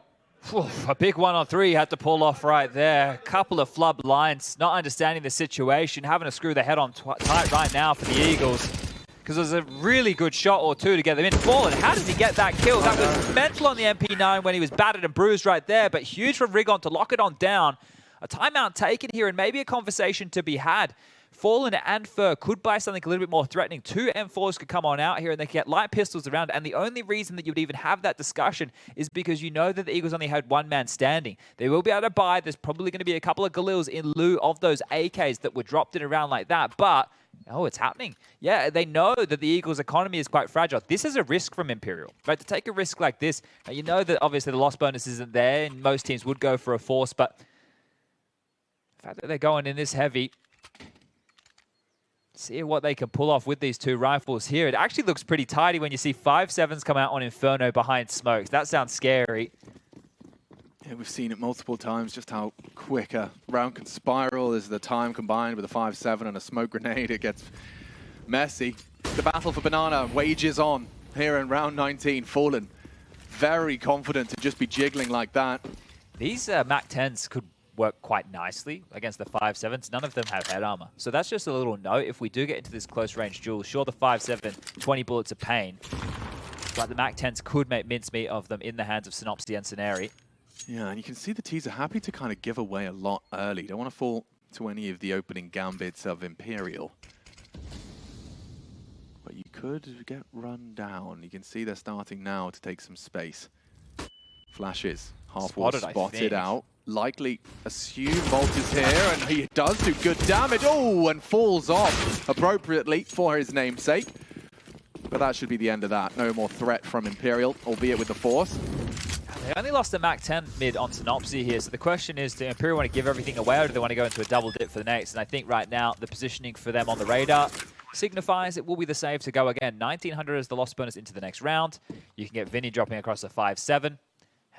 A big 1-on-3 had to pull off right there. Couple of flub lines, not understanding the situation, having to screw the head on tight right now for the Eagles. Because there's a really good shot or two to get them in. Fallen, how does he get that kill? That was mental on the MP9 when he was battered and bruised right there, but huge from Rigon to lock it on down. A timeout taken here and maybe a conversation to be had Fallen and Fur could buy something a little bit more threatening. 2 M4s could come on out here and they could get light pistols around. And the only reason that you would even have that discussion is because you know that the Eagles only had 1 man standing. They will be able to buy. There's probably going to be a couple of Galils in lieu of those AKs that were dropped in around like that. But, oh, it's happening. Yeah, they know that the Eagles' economy is quite fragile. This is a risk from Imperial, right? To take a risk like this, you know that obviously the loss bonus isn't there and most teams would go for a force, but the fact that they're going in this heavy, see what they can pull off with these 2 rifles here. It actually looks pretty tidy when you see 5.7s come out on Inferno behind smokes. That sounds scary. Yeah, we've seen it multiple times, just how quick a round can spiral as the time combined with a 5.7 and a smoke grenade. It gets messy. The battle for Banana wages on here in round 19. Fallen, very confident to just be jiggling like that. These MAC-10s could work quite nicely against the 5.7s. None of them have head armor. So that's just a little note. If we do get into this close range duel, sure, the 5.7, 20 bullets of pain, but the MAC-10s could make mincemeat of them in the hands of Synopsy and Scenari. Yeah, and you can see the T's are happy to kind of give away a lot early. Don't want to fall to any of the opening gambits of Imperial. But you could get run down. You can see they're starting now to take some space. Flashes. Half-wall spotted out. Likely assume Bolt is here, and he does do good damage. Oh, and falls off appropriately for his namesake. But that should be the end of that. No more threat from Imperial, albeit with the Force. They only lost the MAC-10 mid on Synopsy here, so the question is, do Imperial want to give everything away, or do they want to go into a double dip for the next? And I think right now, the positioning for them on the radar signifies it will be the save to go again. 1900 is the loss bonus into the next round. You can get Vinny dropping across a 5.7.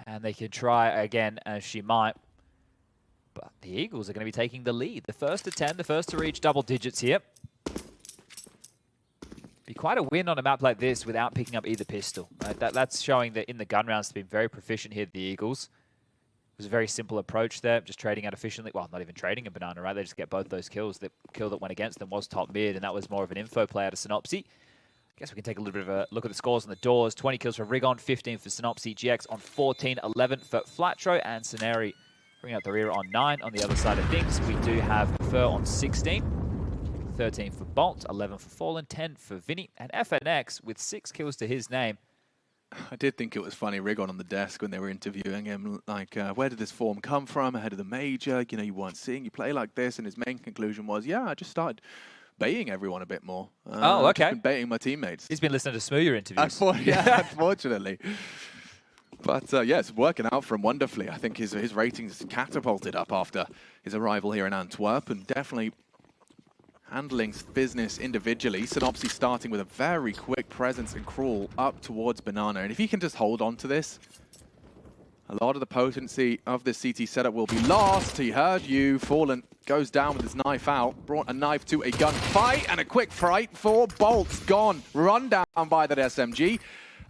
And they can try again as she might. But the Eagles are going to be taking the lead. The first to 10, the first to reach double digits here. Be quite a win on a map like this without picking up either pistol. Right? That's showing that in the gun rounds, they've been very proficient here, the Eagles. It was a very simple approach there, just trading out efficiently. Well, not even trading a banana, right? They just get both those kills. The kill that went against them was top mid, and that was more of an info play out of Synopsy. I guess we can take a little bit of a look at the scores on the doors. 20 kills for Rigon, 15 for Synopsy, GX on 14, 11 for Flatro, and Scenari bringing up the rear on 9. On the other side of things, we do have Fur on 16, 13 for Bolt, 11 for Fallen, 10 for Vinny, and FNX with 6 kills to his name. I did think it was funny, Rigon on the desk when they were interviewing him, like, where did this form come from ahead of the major? You know, you weren't seeing you play like this, and his main conclusion was, yeah, I just started baiting everyone a bit more. Oh, okay. I've been baiting my teammates. He's been listening to Smoother interviews. Yeah, unfortunately. But yeah, it's working out for him wonderfully. I think his ratings catapulted up after his arrival here in Antwerp, and definitely handling business individually. Synopsy starting with a very quick presence and crawl up towards Banana. And if he can just hold on to this, a lot of the potency of this CT setup will be lost. He heard you. Fallen goes down with his knife out. Brought a knife to a gunfight, and a quick fright for Bolt. Gone. Run down by that SMG.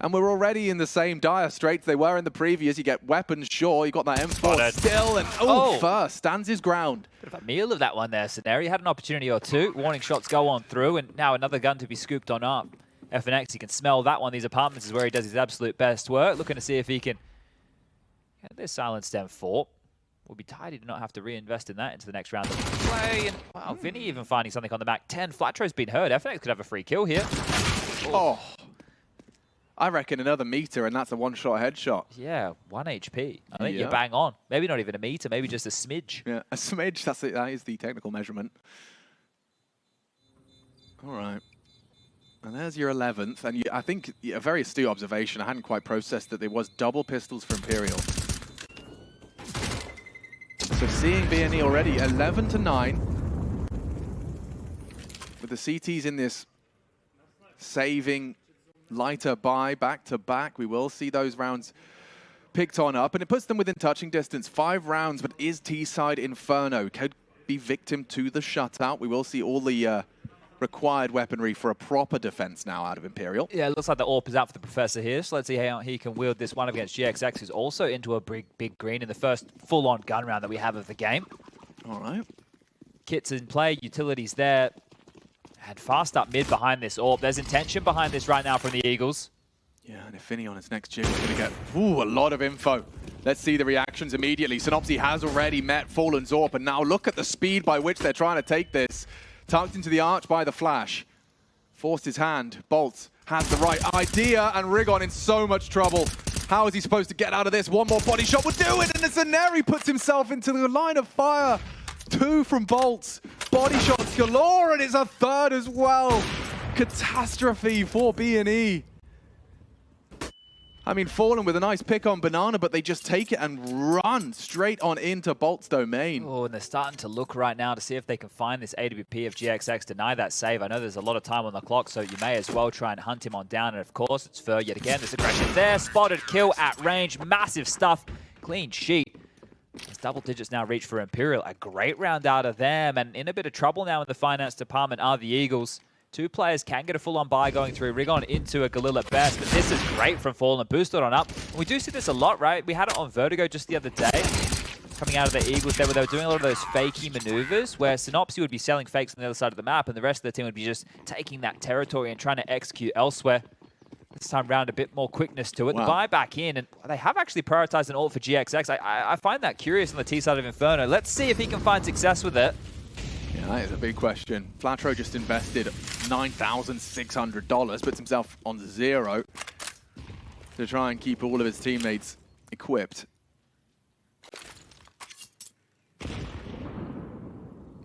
And we're already in the same dire straits they were in the previous. You get weapons, sure. You got that M4 still, and First stands his ground. Bit of a meal of that one there, Scenario. Had an opportunity or two. Warning shots go on through, and now another gun to be scooped on up. FNX, he can smell that one. These apartments is where he does his absolute best work. Looking to see if he can get this silenced M4. Will be tidy to not have to reinvest in that into the next round of play. And wow, Vinny even finding something on the Mac 10. Flatro's been hurt. FNX could have a free kill here. Oh. I reckon another meter, and that's a one-shot headshot. Yeah, 1 HP. I think you're bang on. Maybe not even a meter, maybe just a smidge. Yeah, a smidge. That's it. That is the technical measurement. All right. And there's your 11th. And I think a very astute observation. I hadn't quite processed that there was double pistols for Imperial. So seeing BNE already 11 to 9. With the CTs in this saving lighter buy back to back. We will see those rounds picked on up, and it puts them within touching distance. 5 rounds, but is T-side Inferno could be victim to the shutout. We will see all the required weaponry for a proper defense now out of Imperial. Yeah, it looks like the AWP is out for the Professor here, so let's see how he can wield this one against GXX, who's also into a big green in the first full-on gun round that we have of the game. All right. Kits in play, utilities there. And fast up mid behind this AWP. There's intention behind this right now from the Eagles. Yeah, and if Finny on his next jig is going to get a lot of info. Let's see the reactions immediately. Synopsy has already met Fallen Zorp, and now look at the speed by which they're trying to take this. tucked into the arch by the flash. Forced his hand. Bolts has the right idea, and Rigon in so much trouble. How is he supposed to get out of this? One more body shot would do it, and Zaneri puts himself into the line of fire. 2 from Bolts. Body shots galore, and it's a third as well. Catastrophe for B&E. I mean, Fallen with a nice pick on Banana, but they just take it and run straight on into Bolt's domain. Oh, and they're starting to look right now to see if they can find this AWP of GXX, deny that save. I know there's a lot of time on the clock, so you may as well try and hunt him on down. And of course, it's Fer yet again. There's aggression there. Spotted kill at range. Massive stuff. Clean sheet. It's double digits now reach for Imperial. A great round out of them. And in a bit of trouble now in the finance department are the Eagles. 2 players can get a full-on buy going through. Rigon into a Galil at best, but this is great from Fallen. Boosted on up. And we do see this a lot, right? We had it on Vertigo just the other day, coming out of the Eagles there, where they were doing a lot of those fakey maneuvers, where Synopsy would be selling fakes on the other side of the map, and the rest of the team would be just taking that territory and trying to execute elsewhere. This time round, a bit more quickness to it. Wow. The buy back in, and they have actually prioritized an ult for GXX. I find that curious on the T side of Inferno. Let's see if he can find success with it. Yeah, that is a big question. Flatro just invested $9,600, puts himself on 0 to try and keep all of his teammates equipped.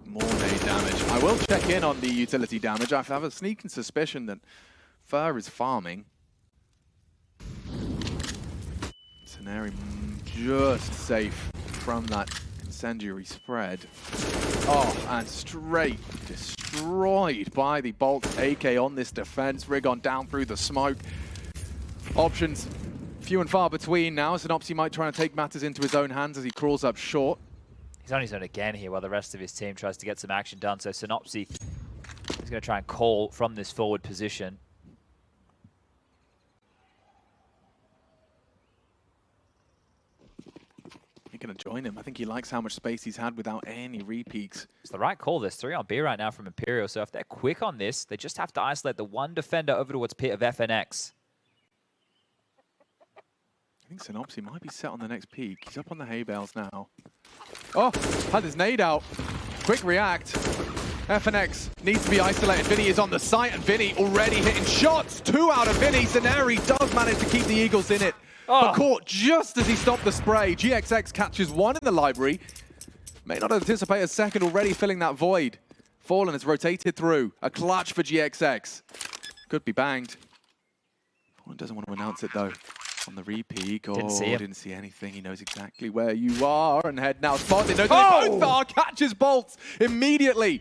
More nade damage. I will check in on the utility damage. I have a sneaking suspicion that Fer is farming. Zaneri just safe from that incendiary spread. Oh, and straight destroyed by the Bolt AK on this defense. Rigon down through the smoke. Options few and far between now. Synopsy might try and take matters into his own hands as he crawls up short. He's on his own again here while the rest of his team tries to get some action done. So Synopsy is going to try and call from this forward position. Going to join him. I think he likes how much space he's had without any repeaks. It's the right call. There's 3 on B right now from Imperial, so if they're quick on this, they just have to isolate the one defender over towards pit of FNX. I think Synopsy might be set on the next peak. He's up on the hay bales now. Oh, had his nade out. Quick react. FNX needs to be isolated. Vinny is on the site, and Vinny already hitting shots. 2 out of Vinny. Zaneri does manage to keep the Eagles in it. But caught just as he stopped the spray. GXX catches 1 in the library. May not anticipate a second, already filling that void. Fallen has rotated through. A clutch for GXX. Could be banged. Fallen doesn't want to announce it though. On the repeat. Oh, didn't see anything. He knows exactly where you are. And head now spotted. Knows where they both are. Catches Bolts immediately.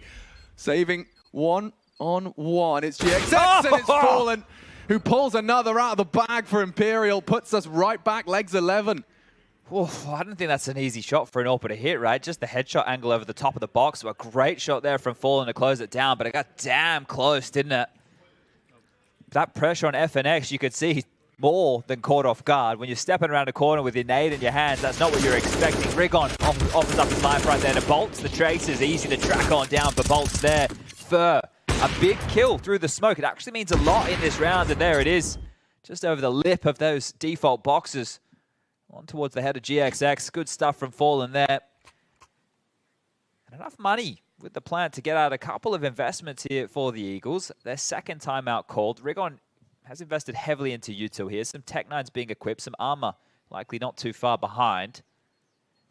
Saving 1-on-1. It's GXX and it's Fallen, who pulls another out of the bag for Imperial, puts us right back, legs 11. Oof, I don't think that's an easy shot for an AWP to hit, right? Just the headshot angle over the top of the box. So a great shot there from Fallen to close it down, but it got damn close, didn't it? That pressure on FNX, you could see more than caught off guard. When you're stepping around a corner with your nade in your hands, that's not what you're expecting. Rigon offers up his life right there to Bolts. The trace is easy to track on down for Bolts there. Fer. A big kill through the smoke. It actually means a lot in this round, and there it is. Just over the lip of those default boxes. On towards the head of GXX. Good stuff from Fallen there. And enough money with the plan to get out a couple of investments here for the Eagles. Their second timeout called. Rigon has invested heavily into util here. Some Tech-9s being equipped, some armor likely not too far behind.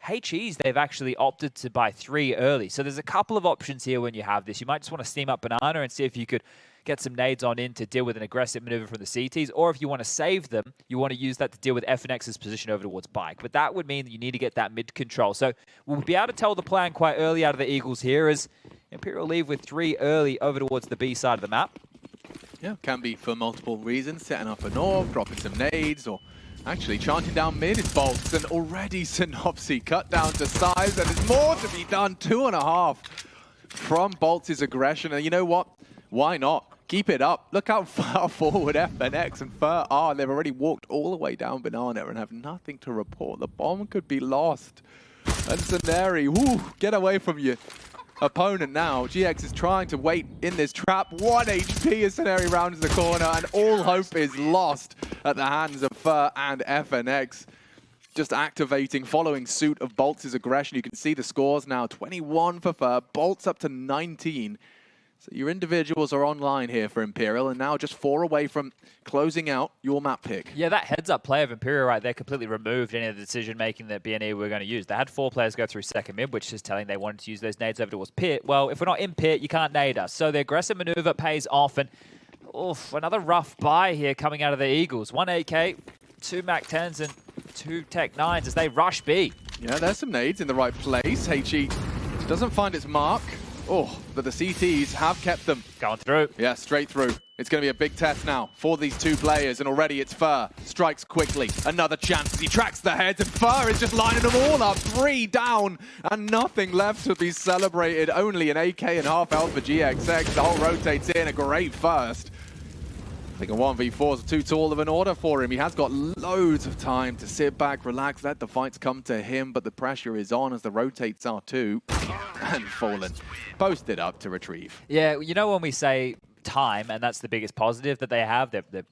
HEs, they've actually opted to buy 3 early. So there's a couple of options here when you have this. You might just want to steam up Banana and see if you could get some nades on in to deal with an aggressive maneuver from the CTs. Or if you want to save them, you want to use that to deal with FNX's position over towards Bike. But that would mean that you need to get that mid control. So we'll be able to tell the plan quite early out of the Eagles here as Imperial leave with 3 early over towards the B side of the map. Yeah, can be for multiple reasons. Setting up a north, dropping some nades, or actually chanting down mid is Bolts, and already Synopsy cut down to size, and there's more to be done. 2.5 from Bolts' aggression, and you know what? Why not? Keep it up. Look how far forward FNX and Fer are. They've already walked all the way down Banana and have nothing to report. The bomb could be lost. And Zaneri, get away from your opponent now. GX is trying to wait in this trap. 1 HP as Zaneri rounds the corner, and all hope is lost at the hands of Fer and FNX. Just activating, following suit of Bolts' aggression. You can see the scores now. 21 for Fer, Bolts up to 19. So your individuals are online here for Imperial, and now just 4 away from closing out your map pick. Yeah, that heads-up play of Imperial right there completely removed any of the decision-making that BNE were going to use. They had 4 players go through second mid, which is telling they wanted to use those nades over towards pit. Well, if we're not in pit, you can't nade us. So the aggressive maneuver pays off, and oof, another rough buy here coming out of the Eagles. 1 AK, 2 MAC-10s, and 2 Tech-9s as they rush B. Yeah, there's some nades in the right place. HE doesn't find its mark. Oh, but the CTs have kept them. Going through. Yeah, straight through. It's going to be a big test now for these 2 players, and already it's Fur. Strikes quickly. Another chance as he tracks the heads, and Fur is just lining them all up. 3 down, and nothing left to be celebrated. Only an AK and half health for GXX. The whole rotates in. A great first. I think a 1v4 is too tall of an order for him. He has got loads of time to sit back, relax, let the fights come to him, but the pressure is on as the rotates are too. And Fallen posted up to retrieve. Yeah, you know when we say time, and that's the biggest positive that they have, I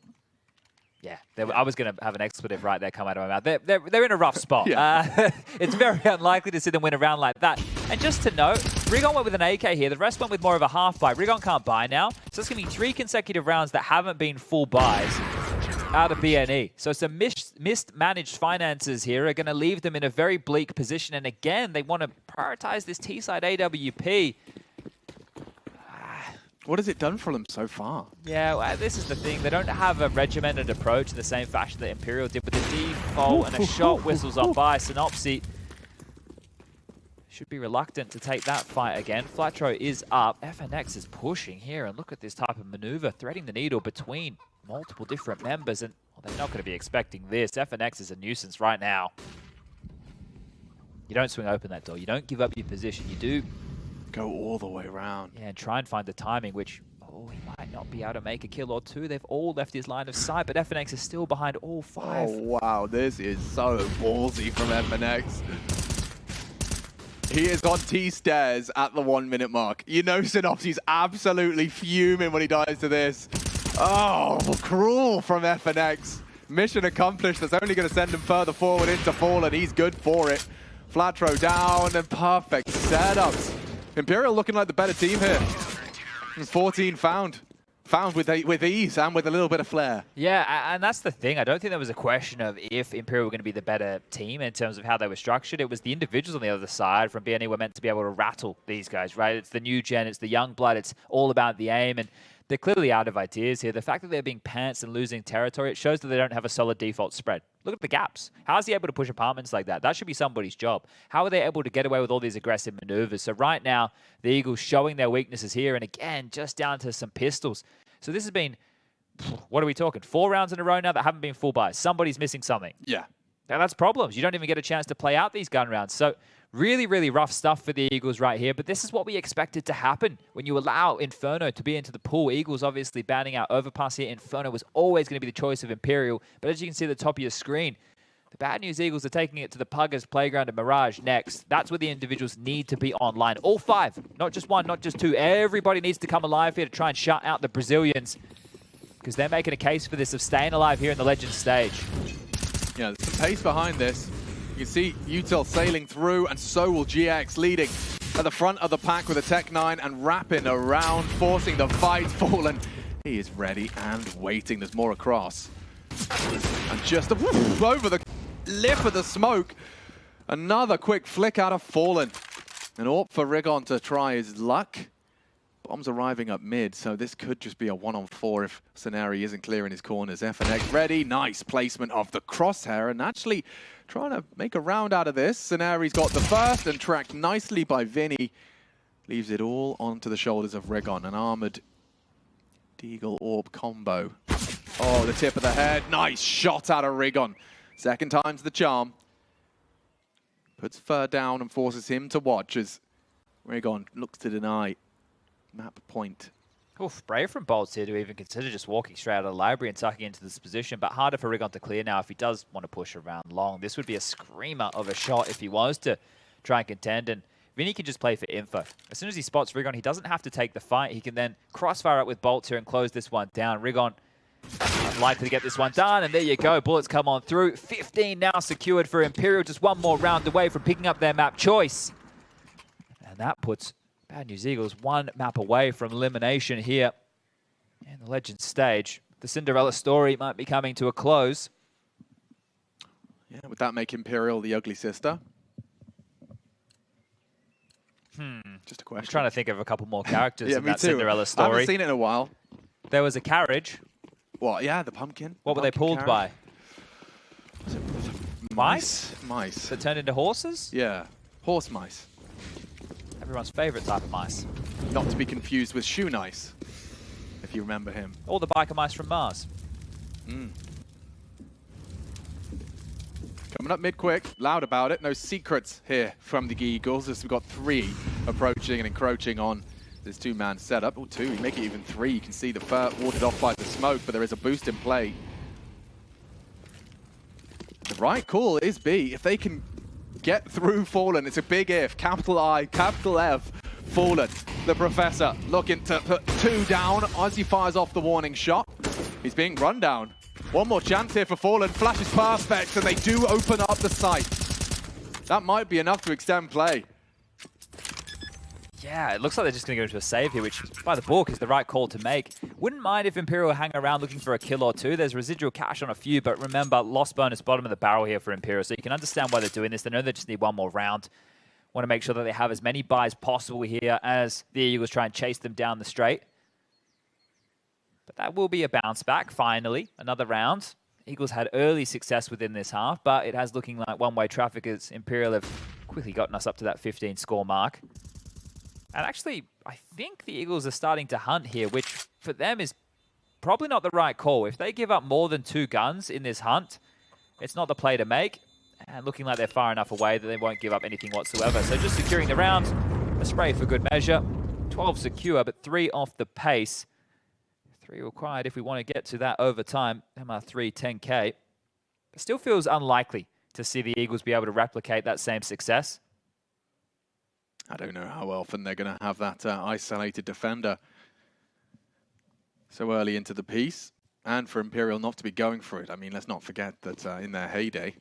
was going to have an expletive right there come out of my mouth. They're in a rough spot. Yeah. It's very unlikely to see them win a round like that. And just to note, Rigon went with an AK here. The rest went with more of a half buy. Rigon can't buy now. So it's going to be 3 consecutive rounds that haven't been full buys out of BNE. So some mismanaged finances here are going to leave them in a very bleak position. And again, they want to prioritize this T-side AWP. What has it done for them so far? Yeah, well, this is the thing. They don't have a regimented approach in the same fashion that Imperial did with the default and a shot whistles on by. Synopsy should be reluctant to take that fight again. Flatro is up. FNX is pushing here, and look at this type of maneuver, threading the needle between multiple different members, and well, they're not going to be expecting this. FNX is a nuisance right now. You don't swing open that door. You don't give up your position. You do go all the way around. Yeah, and try and find the timing, which, oh, he might not be able to make a kill or 2. They've all left his line of sight, but FNX is still behind all 5. Oh, wow. This is so ballsy from FNX. He is on T-stairs at the 1 minute mark. You know Synopsy's absolutely fuming when he dies to this. Oh, cruel from FNX. Mission accomplished. That's only going to send him further forward into Fallen. He's good for it. Flatro down and perfect setups. Imperial looking like the better team here. 14 found with ease and with a little bit of flair. Yeah, and that's the thing. I don't think there was a question of if Imperial were going to be the better team in terms of how they were structured. It was the individuals on the other side from BNE were meant to be able to rattle these guys, right? It's the new gen, it's the young blood, it's all about the aim, and they're clearly out of ideas here. The fact that they're being pants and losing territory, it shows that they don't have a solid default spread. Look at the gaps. How is he able to push apartments like that? That should be somebody's job. How are they able to get away with all these aggressive maneuvers? So right now, the Eagles showing their weaknesses here, and again, just down to some pistols. So this has been, what are we talking? 4 rounds in a row now that haven't been full buys. Somebody's missing something. Yeah. Now that's problems. You don't even get a chance to play out these gun rounds. So really, really rough stuff for the Eagles right here. But this is what we expected to happen when you allow Inferno to be into the pool. Eagles obviously banning out Overpass here. Inferno was always going to be the choice of Imperial. But as you can see at the top of your screen, the bad news Eagles are taking it to the Puggers Playground and Mirage next. That's where the individuals need to be online. All 5, not just 1, not just 2. Everybody needs to come alive here to try and shut out the Brazilians, because they're making a case for this of staying alive here in the Legends stage. Yeah, there's some pace behind this. You can see Util sailing through, and so will GX leading at the front of the pack with a Tech-9 and wrapping around, forcing the fight. Fallen, he is ready and waiting. There's more across. And just over the lip of the smoke. Another quick flick out of Fallen. An AWP for Rigon to try his luck. Bombs arriving up mid, so this could just be a 1-on-4 if Scenari isn't clearing his corners. FNX ready. Nice placement of the crosshair, and actually trying to make a round out of this. Scenari's got the first and tracked nicely by Vinny. Leaves it all onto the shoulders of Rigon. An armored Deagle AWP combo. Oh, the tip of the head. Nice shot out of Rigon. Second time's the charm. Puts Fur down and forces him to watch as Rigon looks to deny map point. Oof, brave from Bolts here to even consider just walking straight out of the library and tucking into this position, but harder for Rigon to clear now if he does want to push around long. This would be a screamer of a shot if he was to try and contend, and Vinny can just play for info. As soon as he spots Rigon, he doesn't have to take the fight. He can then crossfire up with Bolts here and close this one down. Rigon unlikely to get this one done, and there you go. Bullets come on through. 15 now secured for Imperial. Just one more round away from picking up their map choice. And that puts Bad News Eagles, one map away from elimination here in the Legends stage. The Cinderella story might be coming to a close. Yeah, would that make Imperial the ugly sister? Just a question. I'm trying to think of a couple more characters Yeah, in me that too. Cinderella I story. haven't seen it in a while. There was a carriage. What? Yeah, the pumpkin. What were they pulled by? Mice? Mice. That turned into horses? Yeah, horse mice. Everyone's favorite type of mice. Not to be confused with shoe nice, if you remember him. Or the biker mice from Mars. Coming up mid quick, loud about it. No secrets here from the Eagles as we've got 3 approaching and encroaching on this 2-man setup. Oh, 2, you make it even 3. You can see the fur warded off by the smoke, but there is a boost in play. The right call is B. If they can get through Fallen, it's a big if. Capital I, capital F, Fallen. The Professor looking to put 2 down as he fires off the warning shot. He's being run down. One more chance here for Fallen. Flash is perfect, and they do open up the site. That might be enough to extend play. Yeah, it looks like they're just going to go into a save here, which by the book is the right call to make. Wouldn't mind if Imperial hang around looking for a kill or 2. There's residual cash on a few, but remember, lost bonus bottom of the barrel here for Imperial, so you can understand why they're doing this. They know they just need one more round. Want to make sure that they have as many buys possible here as the Eagles try and chase them down the straight. But that will be a bounce back, finally. Another round. Eagles had early success within this half, but it has looking like one-way traffic as Imperial have quickly gotten us up to that 15 score mark. And actually, I think the Eagles are starting to hunt here, which for them is probably not the right call. If they give up more than 2 guns in this hunt, it's not the play to make. And looking like they're far enough away that they won't give up anything whatsoever. So just securing the round, a spray for good measure. 12 secure, but 3 off the pace. 3 required if we want to get to that overtime. MR3 10K. It still feels unlikely to see the Eagles be able to replicate that same success. I don't know how often they're going to have that isolated defender so early into the piece. And for Imperial not to be going for it. I mean, let's not forget that in their heyday,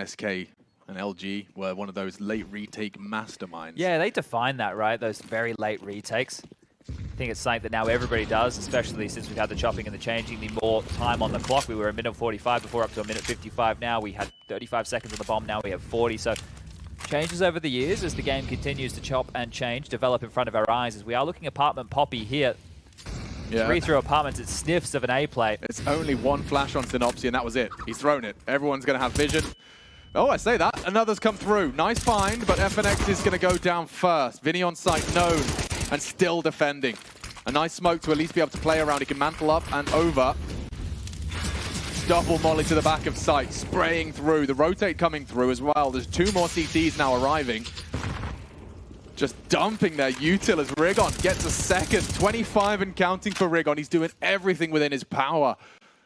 SK and LG were one of those late retake masterminds. Yeah, they define that, right? Those very late retakes. I think it's something that now everybody does, especially since we've had the chopping and the changing, the more time on the clock. We were a minute 45 before, up to a minute 55 now. We had 35 seconds on the bomb, now we have 40. So changes over the years as the game continues to chop and change, develop in front of our eyes. As we are looking apartment poppy here. Yeah. 3 through apartments, it's sniffs of an A play. It's only 1 flash on Synopsy, and that was it. He's thrown it. Everyone's going to have vision. Oh, I say that. Another's come through. Nice find, but FNX is going to go down first. Vinny on site, known, and still defending. A nice smoke to at least be able to play around. He can mantle up and over. Double molly to the back of site, spraying through. The rotate coming through as well. There's 2 more CTs now arriving. Just dumping their util as Rigon gets a second. 25 and counting for Rigon. He's doing everything within his power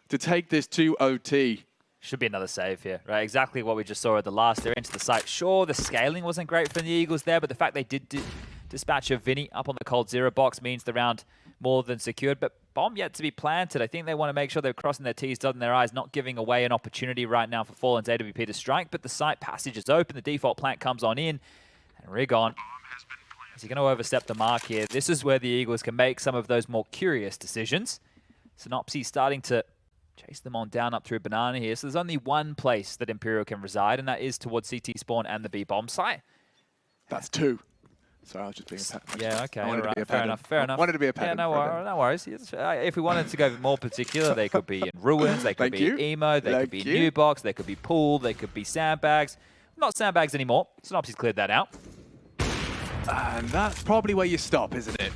to take this to OT. Should be another save here, right? Exactly what we just saw at the last. They're into the site. Sure, the scaling wasn't great for the Eagles there, but the fact they did dispatch of Vinny up on the cold 0 box means the round more than secured. But bomb yet to be planted. I think they want to make sure they're crossing their T's, dotting their I's, not giving away an opportunity right now for Fallen's AWP to strike. But the site passage is open. The default plant comes on in. And Rigon, is he going to overstep the mark here? This is where the Eagles can make some of those more curious decisions. Synopsy starting to chase them on down up through Banana here. So there's only one place that Imperial can reside, and that is towards CT spawn and the B-bomb site. That's 2. Sorry, I was just being a pet. Yeah, okay, all right. Fair enough, fair enough. Wanted to be a pet. Yeah, no worries. If we wanted to go more particular, they could be in Ruins, they could be Emo, they could be New Box, they could be Pool, they could be Sandbags. Not Sandbags anymore. Synopsy's cleared that out. And that's probably where you stop, isn't it?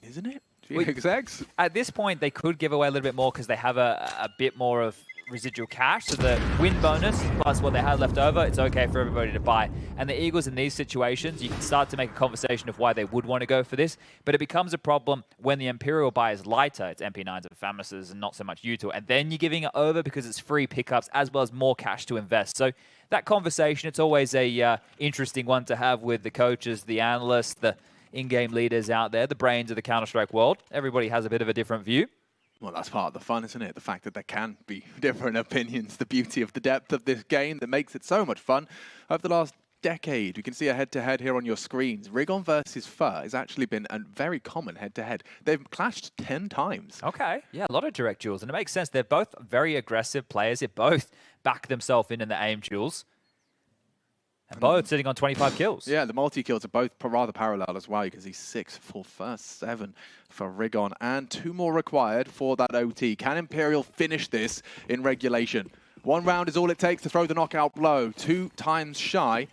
Isn't it? Execs? At this point, they could give away a little bit more because they have a bit more of residual cash. So the win bonus plus what they had left over, it's okay for everybody to buy. And the Eagles in these situations, you can start to make a conversation of why they would want to go for this. But it becomes a problem when the Imperial buy is lighter. It's MP9s and FAMASs and not so much util. And then you're giving it over because it's free pickups as well as more cash to invest. So that conversation, it's always a interesting one to have with the coaches, the analysts, the in-game leaders out there, the brains of the Counter-Strike world. Everybody has a bit of a different view. Well, that's part of the fun, isn't it? The fact that there can be different opinions, the beauty of the depth of this game that makes it so much fun. Over the last decade. You can see a head-to-head here on your screens. Rigon versus Fur has actually been a very common head-to-head. They've clashed 10 times. Okay, yeah, a lot of direct duels, and it makes sense. They're both very aggressive players. They both back themselves in the aim duels. And both sitting on 25 kills. Yeah, the multi-kills are both rather parallel as well. You can see 6 for first, 7 for Rigon, and 2 more required for that OT. Can Imperial finish this in regulation? 1 round is all it takes to throw the knockout blow. 2 times shy.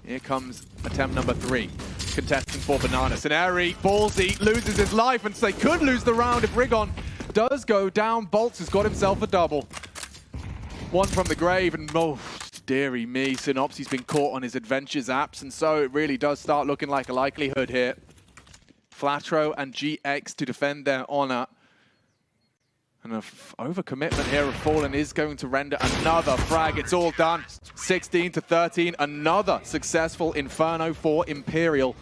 Here comes attempt number 3. Contesting for Banana. Scenari, ballsy, loses his life, and they could lose the round if Rigon does go down. Bolts has got himself a double. 1 from the grave, and oh, dearie me, Synopsy's been caught on his adventures apps, and so it really does start looking like a likelihood here. Flatro and GX to defend their honor. And an overcommitment here of Fallen is going to render another frag. It's all done. 16 to 13. Another successful Inferno for Imperial,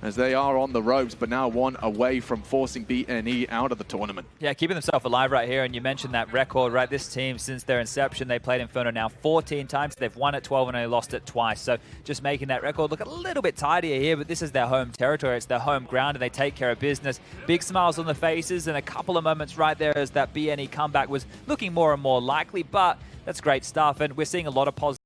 as they are on the ropes, but now 1 away from forcing BNE out of the tournament. Yeah, keeping themselves alive right here, and you mentioned that record, right? This team, since their inception, they played Inferno now 14 times. They've won at 12 and only lost it twice. So just making that record look a little bit tidier here, but this is their home territory. It's their home ground, and they take care of business. Big smiles on the faces, and a couple of moments right there as that BNE comeback was looking more and more likely, but that's great stuff, and we're seeing a lot of positive